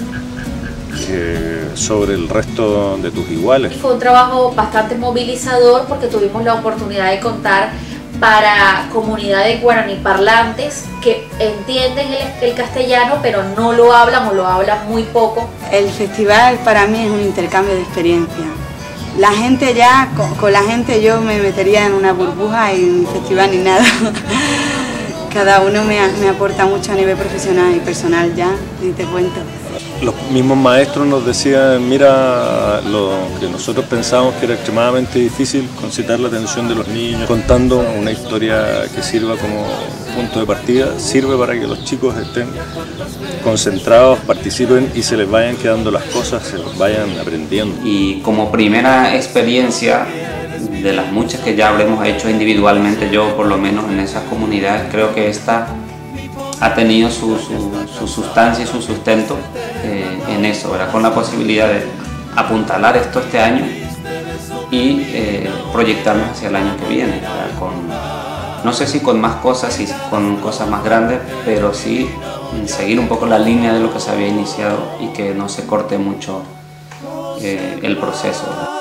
sobre el resto de tus iguales. Fue un trabajo bastante movilizador porque tuvimos la oportunidad de contar para comunidades guaraní parlantes que entienden el castellano pero no lo hablan o lo hablan muy poco. El festival para mí es un intercambio de experiencia. La gente ya, con la gente yo me metería en una burbuja y en un festival ni nada. Cada uno me aporta mucho a nivel profesional y personal ya, ni te cuento. Los mismos maestros nos decían, mira, lo que nosotros pensábamos que era extremadamente difícil, concitar la atención de los niños, contando una historia que sirva como punto de partida, sirve para que los chicos estén concentrados, participen y se les vayan quedando las cosas, se los vayan aprendiendo. Y como primera experiencia, de las muchas que ya habremos hecho individualmente, yo por lo menos en esas comunidades, creo que esta ha tenido su sustancia y su sustento en eso, ¿verdad? Con la posibilidad de apuntalar esto este año y proyectarnos hacia el año que viene, ¿verdad? No sé si con más cosas y con cosas más grandes, pero sí seguir un poco la línea de lo que se había iniciado y que no se corte mucho el proceso, ¿verdad?